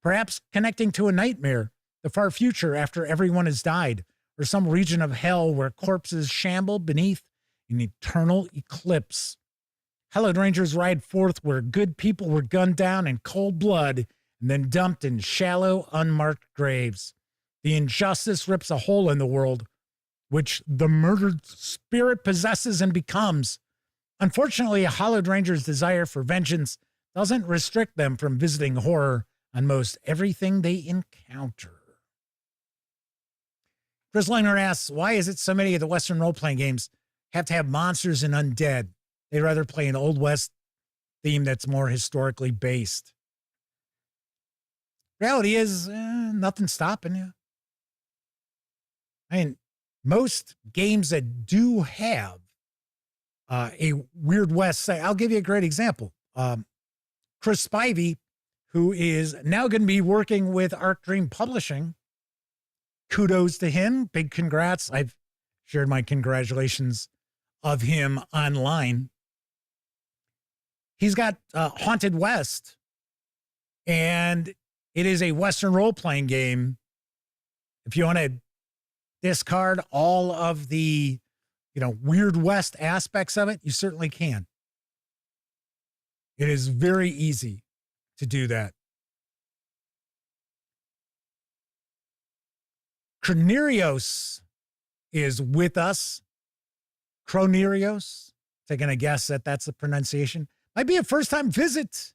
perhaps connecting to a nightmare, the far future after everyone has died, or some region of hell where corpses shamble beneath an eternal eclipse. Hallowed Rangers ride forth where good people were gunned down in cold blood and then dumped in shallow, unmarked graves. The injustice rips a hole in the world, which the murdered spirit possesses and becomes. Unfortunately, a Hallowed Ranger's desire for vengeance doesn't restrict them from visiting horror on most everything they encounter. Chris Liner asks, why is it so many of the Western role-playing games have to have monsters and undead? They'd rather play an Old West theme that's more historically based. Reality is, nothing's stopping you. I mean, most games that do have a Weird West side, I'll give you a great example. Chris Spivey, who is now going to be working with Arc Dream Publishing, kudos to him. Big congrats. I've shared my congratulations of him online. He's got Haunted West, and it is a Western role-playing game. If you want to discard all of the, Weird West aspects of it, you certainly can. It is very easy to do that. Cronerios is with us. Cronerios, taking a guess that that's the pronunciation. Might be a first-time visit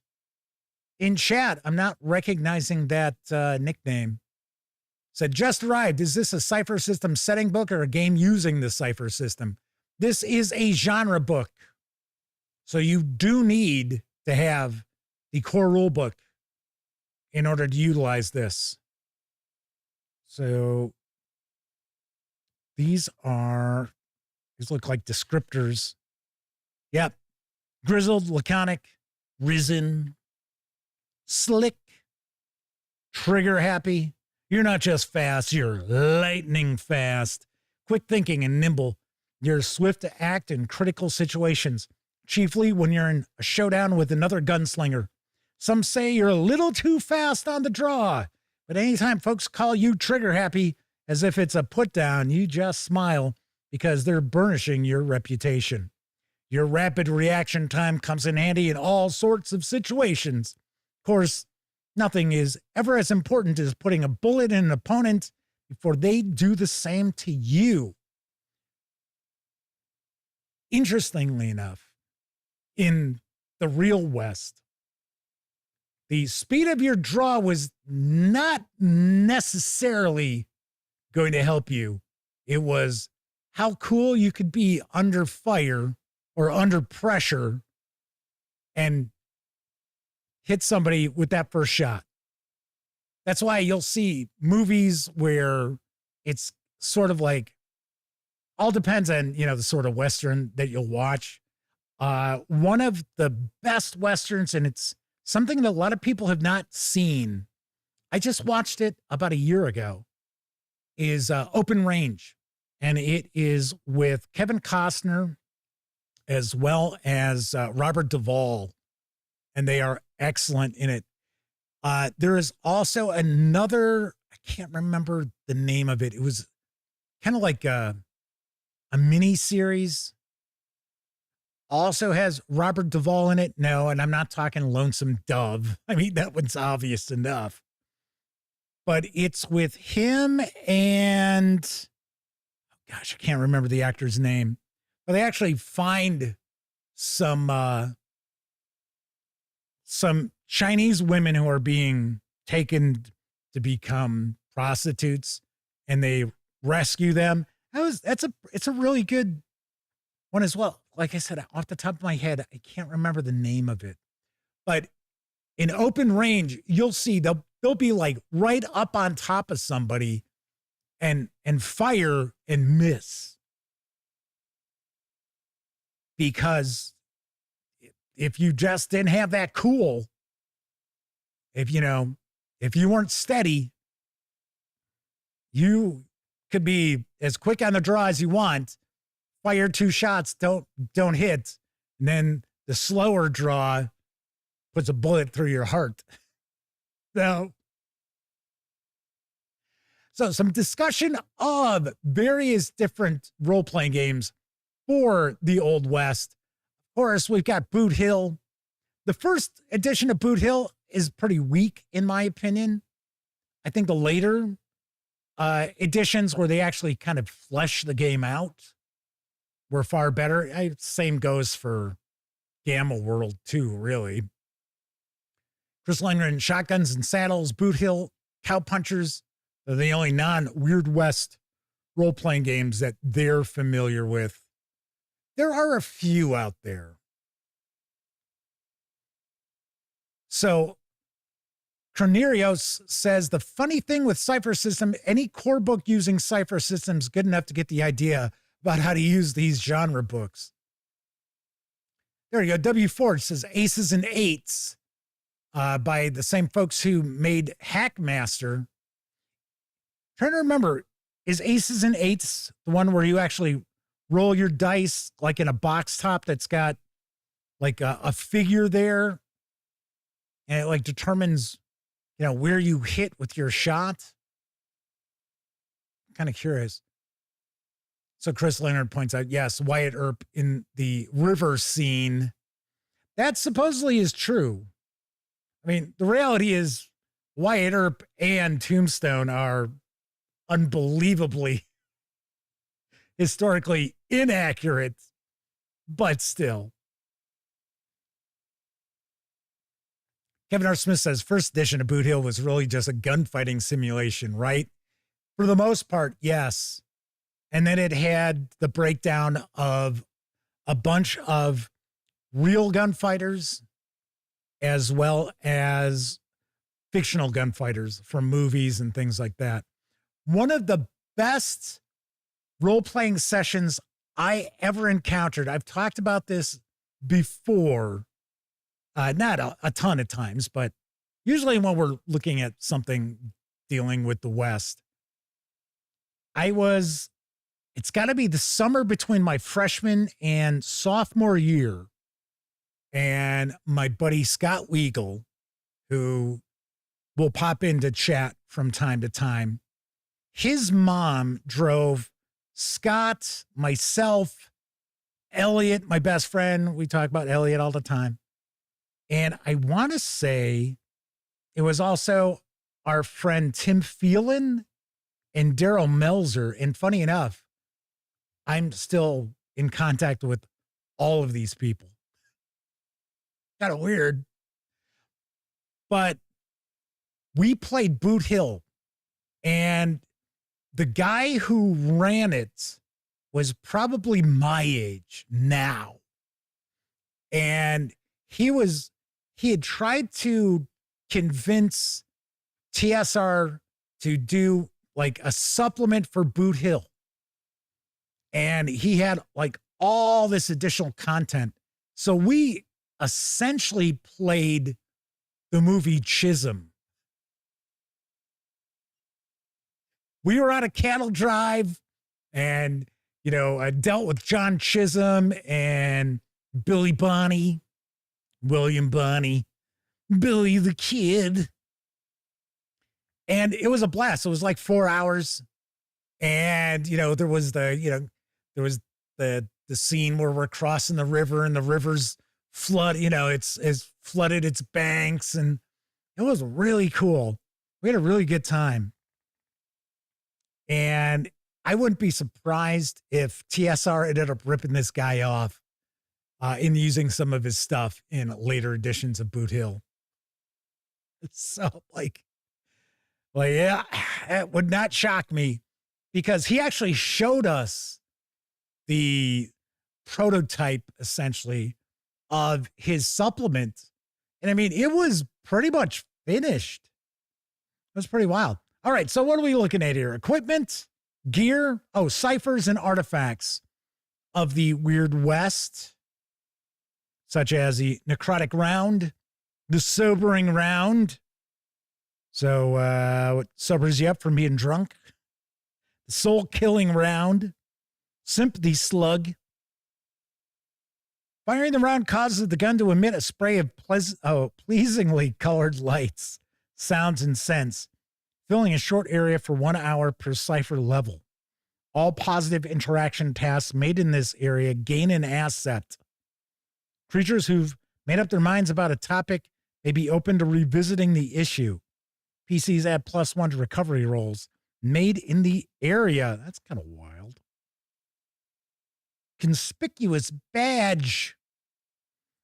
in chat. I'm not recognizing that nickname. Said, just arrived. Is this a Cypher System setting book or a game using the Cypher System? This is a genre book. So you do need to have the core rule book in order to utilize this. So these look like descriptors. Yep. Grizzled, laconic, risen, slick, trigger happy. You're not just fast, you're lightning fast, quick thinking and nimble. You're swift to act in critical situations, chiefly when you're in a showdown with another gunslinger. Some say you're a little too fast on the draw, but anytime folks call you trigger happy as if it's a put down, you just smile because they're burnishing your reputation. Your rapid reaction time comes in handy in all sorts of situations. Of course, nothing is ever as important as putting a bullet in an opponent before they do the same to you. interestingly enough, in the real West, the speed of your draw was not necessarily going to help you. It was how cool you could be under fire or under pressure and hit somebody with that first shot. That's why you'll see movies where it's sort of like, all depends on, the sort of Western that you'll watch. One of the best Westerns, and it's something that a lot of people have not seen. I just watched it about a year ago, is Open Range. And it is with Kevin Costner as well as Robert Duvall. And they are excellent in it. There is also another, I can't remember the name of it. It was kind of like a mini series. Also has Robert Duvall in it. No, and I'm not talking Lonesome Dove. I mean, that one's obvious enough. But it's with him and, oh gosh, I can't remember the actor's name. But they actually find some Chinese women who are being taken to become prostitutes, and they rescue them. It's a really good one as well. Like I said, off the top of my head, I can't remember the name of it. But in Open Range, you'll see they'll be like right up on top of somebody and fire and miss. Because if you just didn't have that cool, if you weren't steady, you could be as quick on the draw as you want, fire 2 shots, don't hit, and then the slower draw puts a bullet through your heart. So some discussion of various different role-playing games for the Old West. Of course, we've got Boot Hill. The first edition of Boot Hill is pretty weak, in my opinion. I think the later editions where they actually kind of flesh the game out were far better. Same goes for Gamma World too, really. Chris Lindgren, Shotguns and Saddles, Boot Hill, Cowpunchers. They're the only non-Weird West role-playing games that they're familiar with. There are a few out there. So Cronerios says, the funny thing with Cypher System, any core book using Cypher System is good enough to get the idea about how to use these genre books. There you go. W. Ford says Aces and Eights by the same folks who made Hackmaster. Trying to remember, is Aces and Eights the one where you actually roll your dice like in a box top that's got like a figure there, and it like determines, where you hit with your shot? I'm kind of curious. So Chris Leonard points out, yes, Wyatt Earp in the river scene. That supposedly is true. I mean, the reality is Wyatt Earp and Tombstone are unbelievably historically inaccurate, but still. Kevin R. Smith says, first edition of Boot Hill was really just a gunfighting simulation, right? For the most part, yes. And then it had the breakdown of a bunch of real gunfighters as well as fictional gunfighters from movies and things like that. One of the best role-playing sessions I ever encountered, I've talked about this before, not a ton of times, but usually when we're looking at something dealing with the West, it's got to be the summer between my freshman and sophomore year. And my buddy Scott Weigel, who will pop into chat from time to time, his mom drove Scott, myself, Elliot, my best friend. We talk about Elliot all the time. And I want to say it was also our friend Tim Phelan and Daryl Melzer. And funny enough, I'm still in contact with all of these people. Kind of weird. But we played Boot Hill, and the guy who ran it was probably my age now. And he had tried to convince TSR to do like a supplement for Boot Hill. And he had like all this additional content. So we essentially played the movie Chisholm. We were on a cattle drive and, you know, I dealt with John Chisholm and Billy Bonney, William Bonney, Billy the Kid. And it was a blast. It was like 4 hours. And, you know, there was the scene where we're crossing the river and the river's flood, you know, it's flooded its banks. And it was really cool. We had a really good time. And I wouldn't be surprised if TSR ended up ripping this guy off in using some of his stuff in later editions of Boot Hill. So yeah, it would not shock me because he actually showed us the prototype essentially of his supplement. And I mean, it was pretty much finished. It was pretty wild. All right, so what are we looking at here? Equipment, gear, ciphers and artifacts of the Weird West, such as the necrotic round, the sobering round. So what sobers you up from being drunk? The soul-killing round, sympathy slug. Firing the round causes the gun to emit a spray of pleasingly colored lights, sounds, and scents, filling a short area for 1 hour per cipher level. All positive interaction tasks made in this area gain an asset. Creatures who've made up their minds about a topic may be open to revisiting the issue. PCs add +1 to recovery rolls made in the area. That's kind of wild. Conspicuous badge.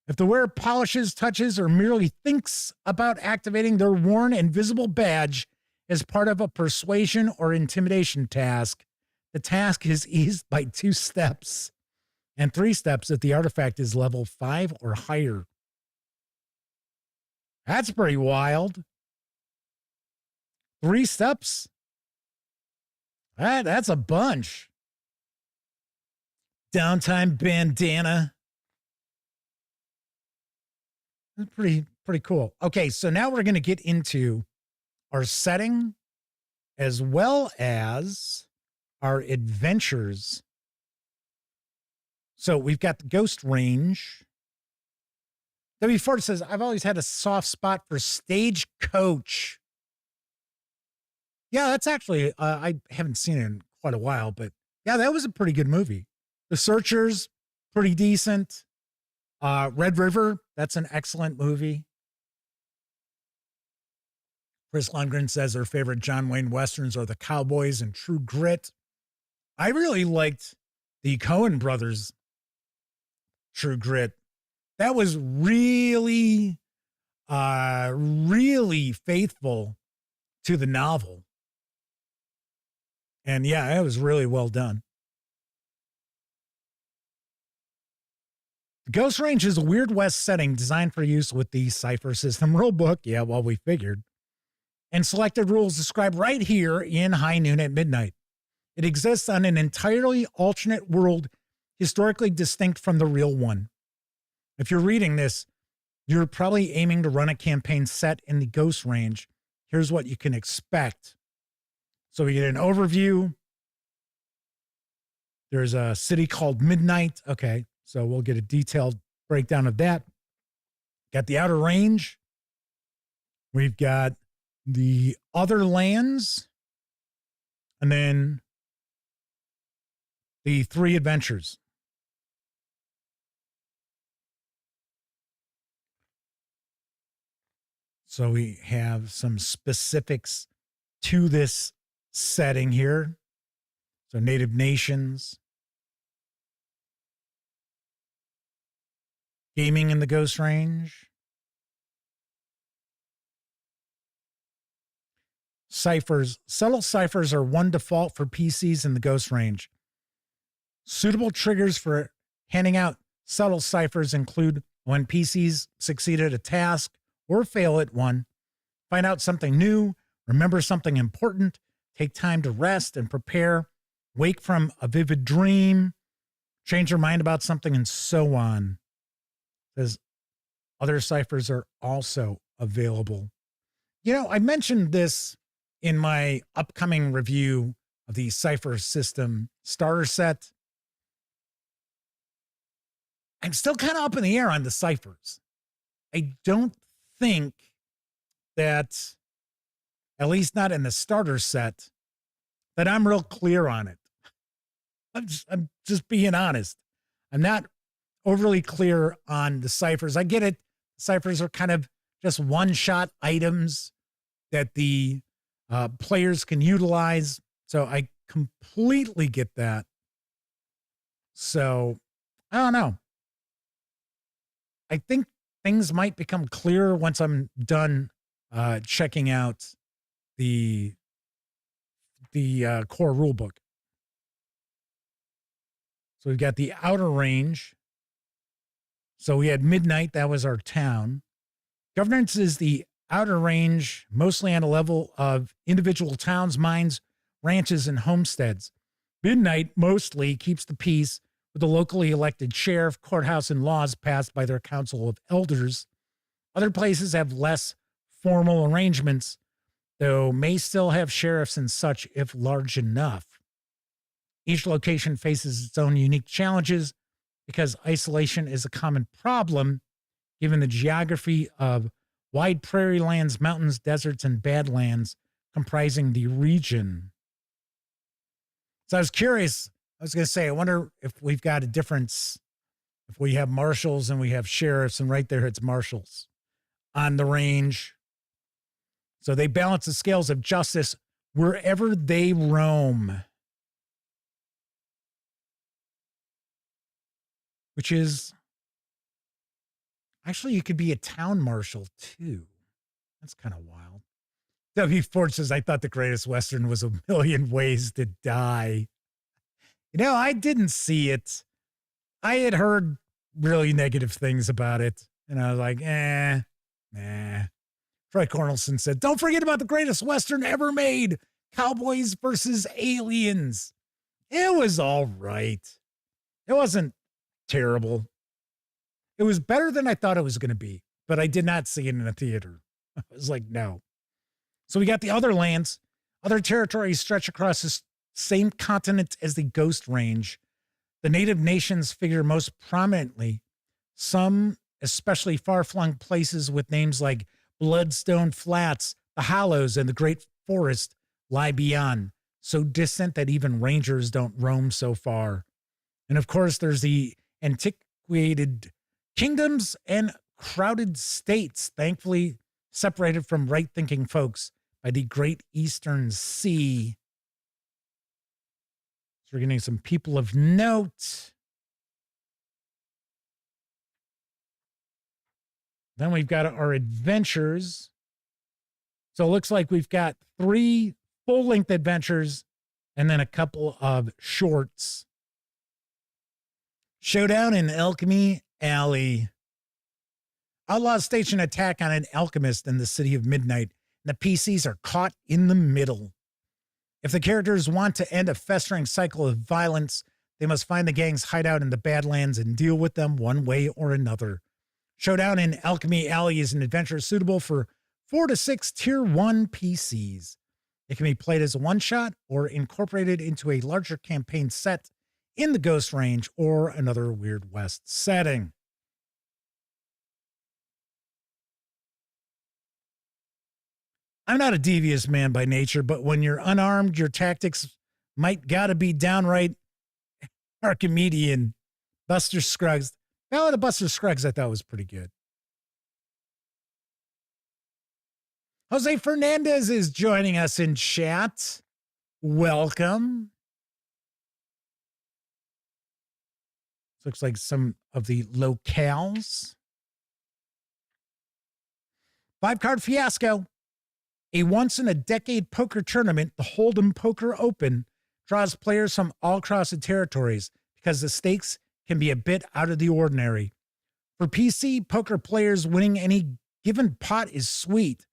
If the wearer polishes, touches, or merely thinks about activating their worn invisible badge as part of a persuasion or intimidation task, the task is eased by 2 steps and 3 steps if the artifact is level 5 or higher. That's pretty wild. 3 steps? That's a bunch. Downtime bandana. That's pretty cool. Okay, so now we're going to get into our setting as well as our adventures. So we've got the ghost range. W. Ford says, I've always had a soft spot for Stagecoach. Yeah, that's actually, I haven't seen it in quite a while, but yeah, that was a pretty good movie. The Searchers, pretty decent. Red River, that's an excellent movie. Chris Lundgren says her favorite John Wayne Westerns are The Cowboys and True Grit. I really liked the Coen brothers' True Grit. That was really, really faithful to the novel. And yeah, it was really well done. The Ghost Range is a Weird West setting designed for use with the Cypher System rulebook. Yeah, well, we figured. And selected rules described right here in High Noon at Midnight. It exists on an entirely alternate world, historically distinct from the real one. If you're reading this, you're probably aiming to run a campaign set in the Ghost Range. Here's what you can expect. So we get an overview. There's a city called Midnight. Okay, so we'll get a detailed breakdown of that. Got the Outer Range. We've got the Other Lands. And then the 3 adventures. So we have some specifics to this setting here. So Native Nations. gaming in the Ghost range. Ciphers. Subtle ciphers are one default for PCs in the Ghost range. Suitable triggers for handing out subtle ciphers include when PCs succeed at a task or fail at one, find out something new, remember something important, take time to rest and prepare, wake from a vivid dream, change your mind about something, and so on. Says other ciphers are also available. You know, I mentioned this in my upcoming review of the Cypher System starter set. I'm still kind of up in the air on the ciphers. I don't think that, at least not in the starter set, that I'm real clear on it. I'm just being honest. I'm not overly clear on the ciphers. I get it. Ciphers are kind of just one-shot items that the players can utilize. So I completely get that. So I don't know. I think things might become clearer once I'm done checking out the core rulebook. So we've got the outer range. So we had midnight. That was our town. Governance is the outer range, mostly on a level of individual towns, mines, ranches, and homesteads. Midnight mostly keeps the peace with the locally elected sheriff, courthouse, and laws passed by their council of elders. Other places have less formal arrangements, though may still have sheriffs and such if large enough. Each location faces its own unique challenges because isolation is a common problem given the geography of wide prairie lands, mountains, deserts, and badlands comprising the region. So I was curious. I was going to say, I wonder if we've got a difference if we have marshals and we have sheriffs, and right there it's marshals on the range. So they balance the scales of justice wherever they roam, which is actually, you could be a town marshal too. That's kind of wild. W. Ford says, I thought the greatest Western was A Million Ways to Die. You know, I didn't see it. I had heard really negative things about it. And I was like, nah. Troy Cornelson said, don't forget about the greatest Western ever made, Cowboys versus Aliens. It was all right. It wasn't terrible. It was better than I thought it was going to be, but I did not see it in a theater. I was like, no. So we got the other lands. Other territories stretch across the same continent as the Ghost Range. The native nations figure most prominently. Some, especially far-flung places with names like Bloodstone Flats, the Hollows, and the Great Forest, lie beyond, so distant that even rangers don't roam so far. And of course, there's the antiquated kingdoms and crowded states, thankfully separated from right-thinking folks by the Great Eastern Sea. So we're getting some people of note. Then we've got our adventures. So it looks like we've got 3 full-length adventures and then a couple of shorts. Showdown in Alchemy Alley. Outlaws stage an attack on an alchemist in the city of Midnight, and the PCs are caught in the middle. If the characters want to end a festering cycle of violence, they must find the gang's hideout in the Badlands and deal with them one way or another. Showdown in Alchemy Alley is an adventure suitable for 4 to 6 Tier 1 PCs. It can be played as a one-shot or incorporated into a larger campaign set in the Ghost Range or another Weird West setting. I'm not a devious man by nature, but when you're unarmed, your tactics might gotta be downright Archimedean. Buster Scruggs. Ballad of Buster Scruggs I thought was pretty good. Jose Fernandez is joining us in chat. Welcome. Looks like some of the locales. 5-card fiasco. A once-in-a-decade poker tournament, the Hold'em Poker Open, draws players from all across the territories because the stakes can be a bit out of the ordinary. For PC poker players, winning any given pot is sweet,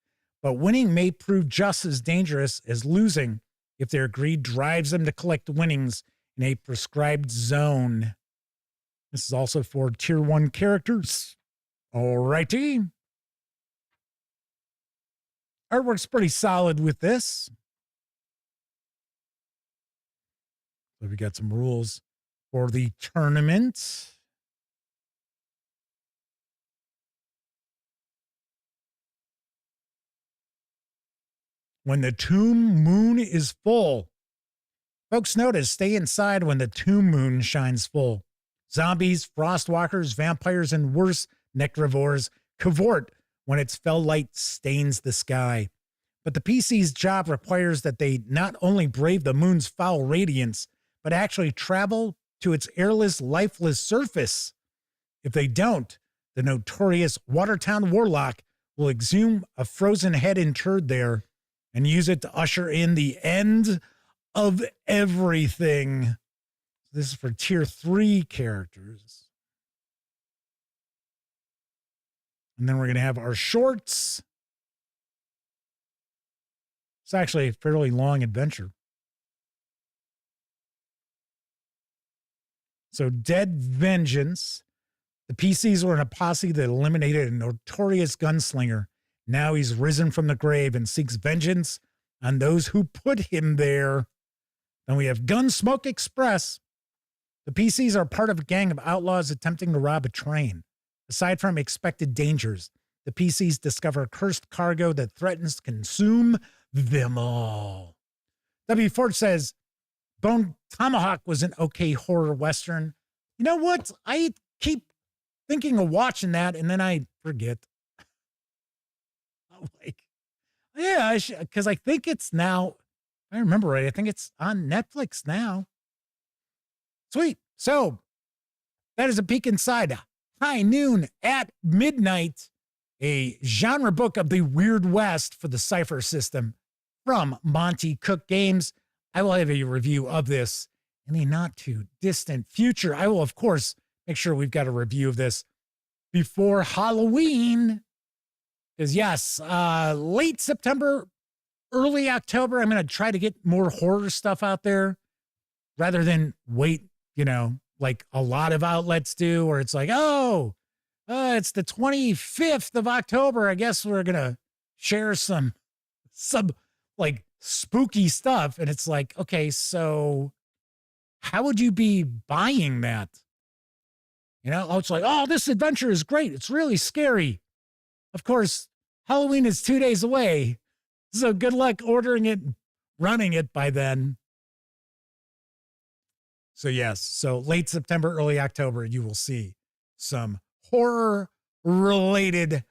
but winning may prove just as dangerous as losing if their greed drives them to collect winnings in a prescribed zone. This is also for Tier 1 characters. Alrighty. Artwork's pretty solid with this. So we got some rules for the tournament. When the tomb moon is full. Folks notice, stay inside when the tomb moon shines full. Zombies, frostwalkers, vampires, and worse, necrovores cavort when its fell light stains the sky. But the PC's job requires that they not only brave the moon's foul radiance, but actually travel to its airless, lifeless surface. If they don't, the notorious Watertown Warlock will exhume a frozen head interred there and use it to usher in the end of everything. This is for Tier 3 characters. And then we're going to have our shorts. It's actually a fairly long adventure. So, Dead Vengeance. The PCs were in a posse that eliminated a notorious gunslinger. Now he's risen from the grave and seeks vengeance on those who put him there. Then we have Gunsmoke Express. The PCs are part of a gang of outlaws attempting to rob a train. Aside from expected dangers, the PCs discover cursed cargo that threatens to consume them all. W. Ford says, Bone Tomahawk was an okay horror western. You know what? I keep thinking of watching that, and then I forget. I'm like, yeah, because I think it's now, if I remember right, I think it's on Netflix now. Sweet. So that is a peek inside High Noon at Midnight, a genre book of the Weird West for the Cypher System from Monte Cook Games. I will have a review of this in the not too distant future. I will, of course, make sure we've got a review of this before Halloween. Because yes, late September, early October, I'm going to try to get more horror stuff out there rather than wait, like a lot of outlets do, where it's like, it's the 25th of October. I guess we're going to share some like spooky stuff. And it's like, okay, so how would you be buying that? It's like, this adventure is great. It's really scary. Of course, Halloween is 2 days away. So good luck ordering it, running it by then. So yes, so late September, early October, you will see some horror-related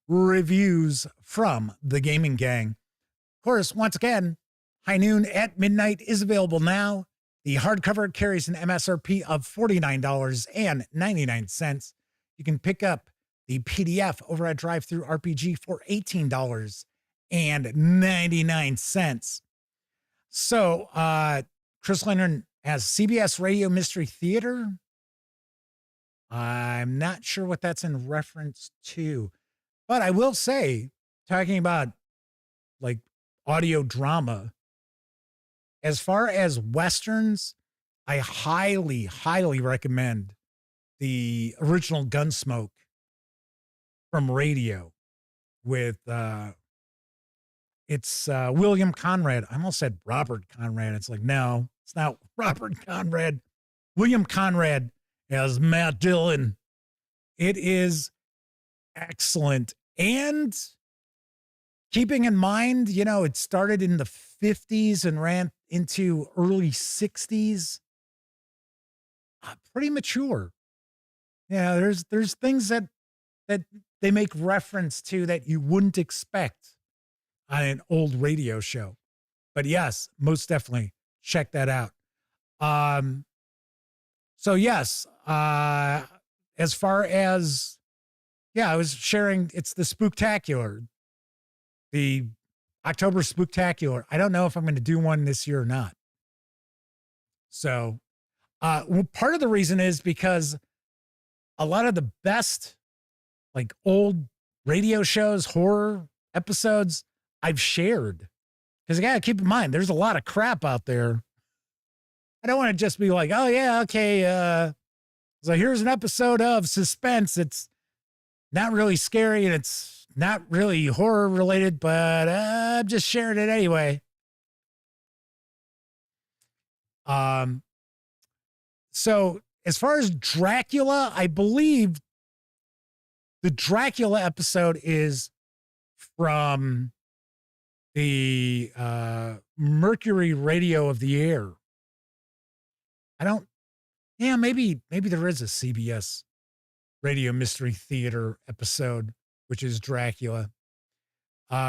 reviews from the Gaming Gang. Of course, once again, High Noon at Midnight is available now. The hardcover carries an MSRP of $49.99. You can pick up the PDF over at DriveThruRPG for $18.99. So, Chris Leonard has CBS Radio Mystery Theater. I'm not sure what that's in reference to, but I will say, talking about like audio drama, as far as Westerns, I highly, highly recommend the original Gunsmoke from radio with, it's William Conrad. I almost said Robert Conrad. It's like, no, it's not Robert Conrad. William Conrad as Matt Dillon. It is excellent. And keeping in mind, it started in the 50s and ran into early 60s. Pretty mature. Yeah, there's things that they make reference to that you wouldn't expect on an old radio show. But yes, most definitely check that out. So yes, As far as, I was sharing, it's the Spooktacular, the October Spooktacular. I don't know if I'm going to do one this year or not. So, part of the reason is because a lot of the best, like old radio shows, horror episodes, I've shared. Because I got to keep in mind, there's a lot of crap out there. I don't want to just be like, oh, yeah, okay. So here's an episode of Suspense. It's not really scary and it's not really horror related, but I'm just sharing it anyway. So as far as Dracula, I believe the Dracula episode is from the Mercury Radio of the Air. Maybe there is a CBS Radio Mystery Theater episode, which is Dracula.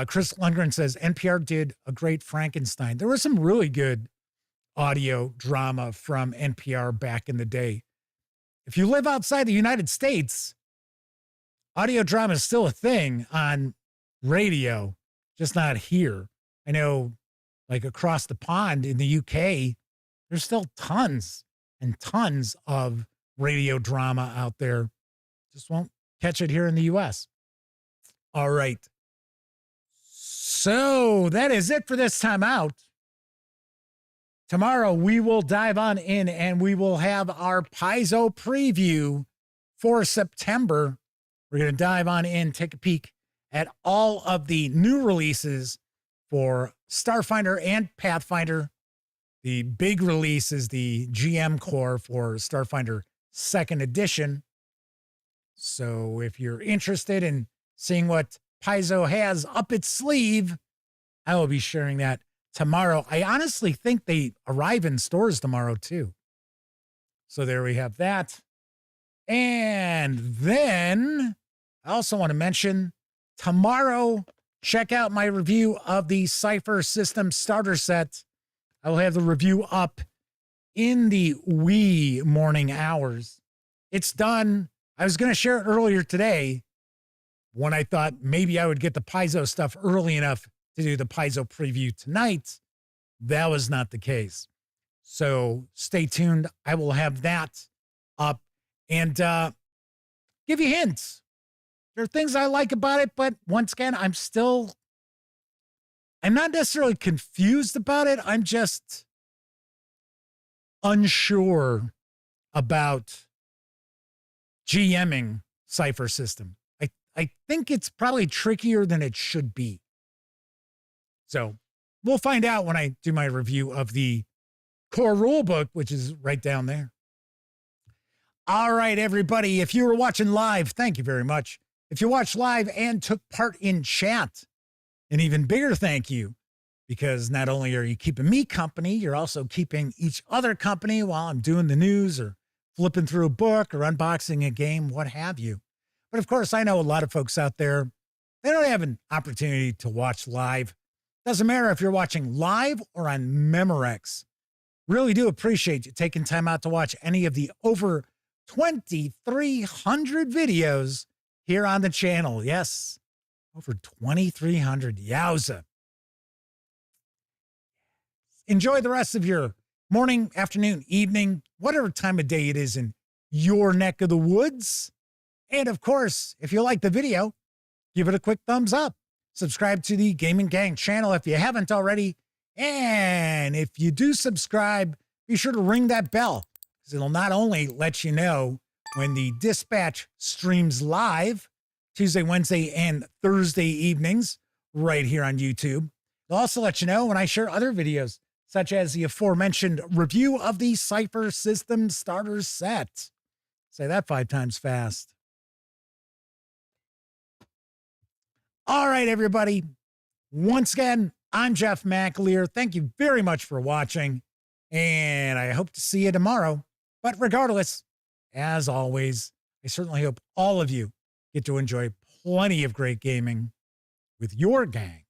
Chris Lundgren says, NPR did a great Frankenstein. There was some really good audio drama from NPR back in the day. If you live outside the United States, audio drama is still a thing on radio, just not here. I know, like across the pond in the UK, there's still tons and tons of radio drama out there. Just won't catch it here in the US. All right. So that is it for this time out. Tomorrow we will dive on in and we will have our Paizo preview for September. We're going to dive on in, take a peek at all of the new releases for Starfinder and Pathfinder. The big release is the GM core for Starfinder 2nd edition. So if you're interested in seeing what Paizo has up its sleeve, I will be sharing that tomorrow. I honestly think they arrive in stores tomorrow too. So there we have that. And then I also want to mention tomorrow, check out my review of the Cypher System starter set. I will have the review up in the wee morning hours. It's done. I was going to share it earlier today when I thought maybe I would get the Paizo stuff early enough to do the Paizo preview tonight. That was not the case. So stay tuned. I will have that up and give you hints. There are things I like about it, but once again, I'm not necessarily confused about it. I'm just unsure about GMing Cypher System. I think it's probably trickier than it should be. So we'll find out when I do my review of the core rulebook, which is right down there. All right, everybody. If you were watching live, thank you very much. If you watched live and took part in chat, an even bigger thank you, because not only are you keeping me company, you're also keeping each other company while I'm doing the news or flipping through a book or unboxing a game, what have you. But of course, I know a lot of folks out there, they don't have an opportunity to watch live. Doesn't matter if you're watching live or on Memorex. Really do appreciate you taking time out to watch any of the over 2,300 videos here on the channel. Yes, over 2,300. Yowza. Enjoy the rest of your morning, afternoon, evening, whatever time of day it is in your neck of the woods. And of course, if you like the video, give it a quick thumbs up. Subscribe to the Gaming Gang channel if you haven't already. And if you do subscribe, be sure to ring that bell, because it'll not only let you know when the Dispatch streams live Tuesday, Wednesday, and Thursday evenings right here on YouTube. It'll also let you know when I share other videos, such as the aforementioned review of the Cypher System starter set. Say that 5 times fast. All right, everybody. Once again, I'm Jeff McAleer. Thank you very much for watching, and I hope to see you tomorrow. But regardless, as always, I certainly hope all of you get to enjoy plenty of great gaming with your gang.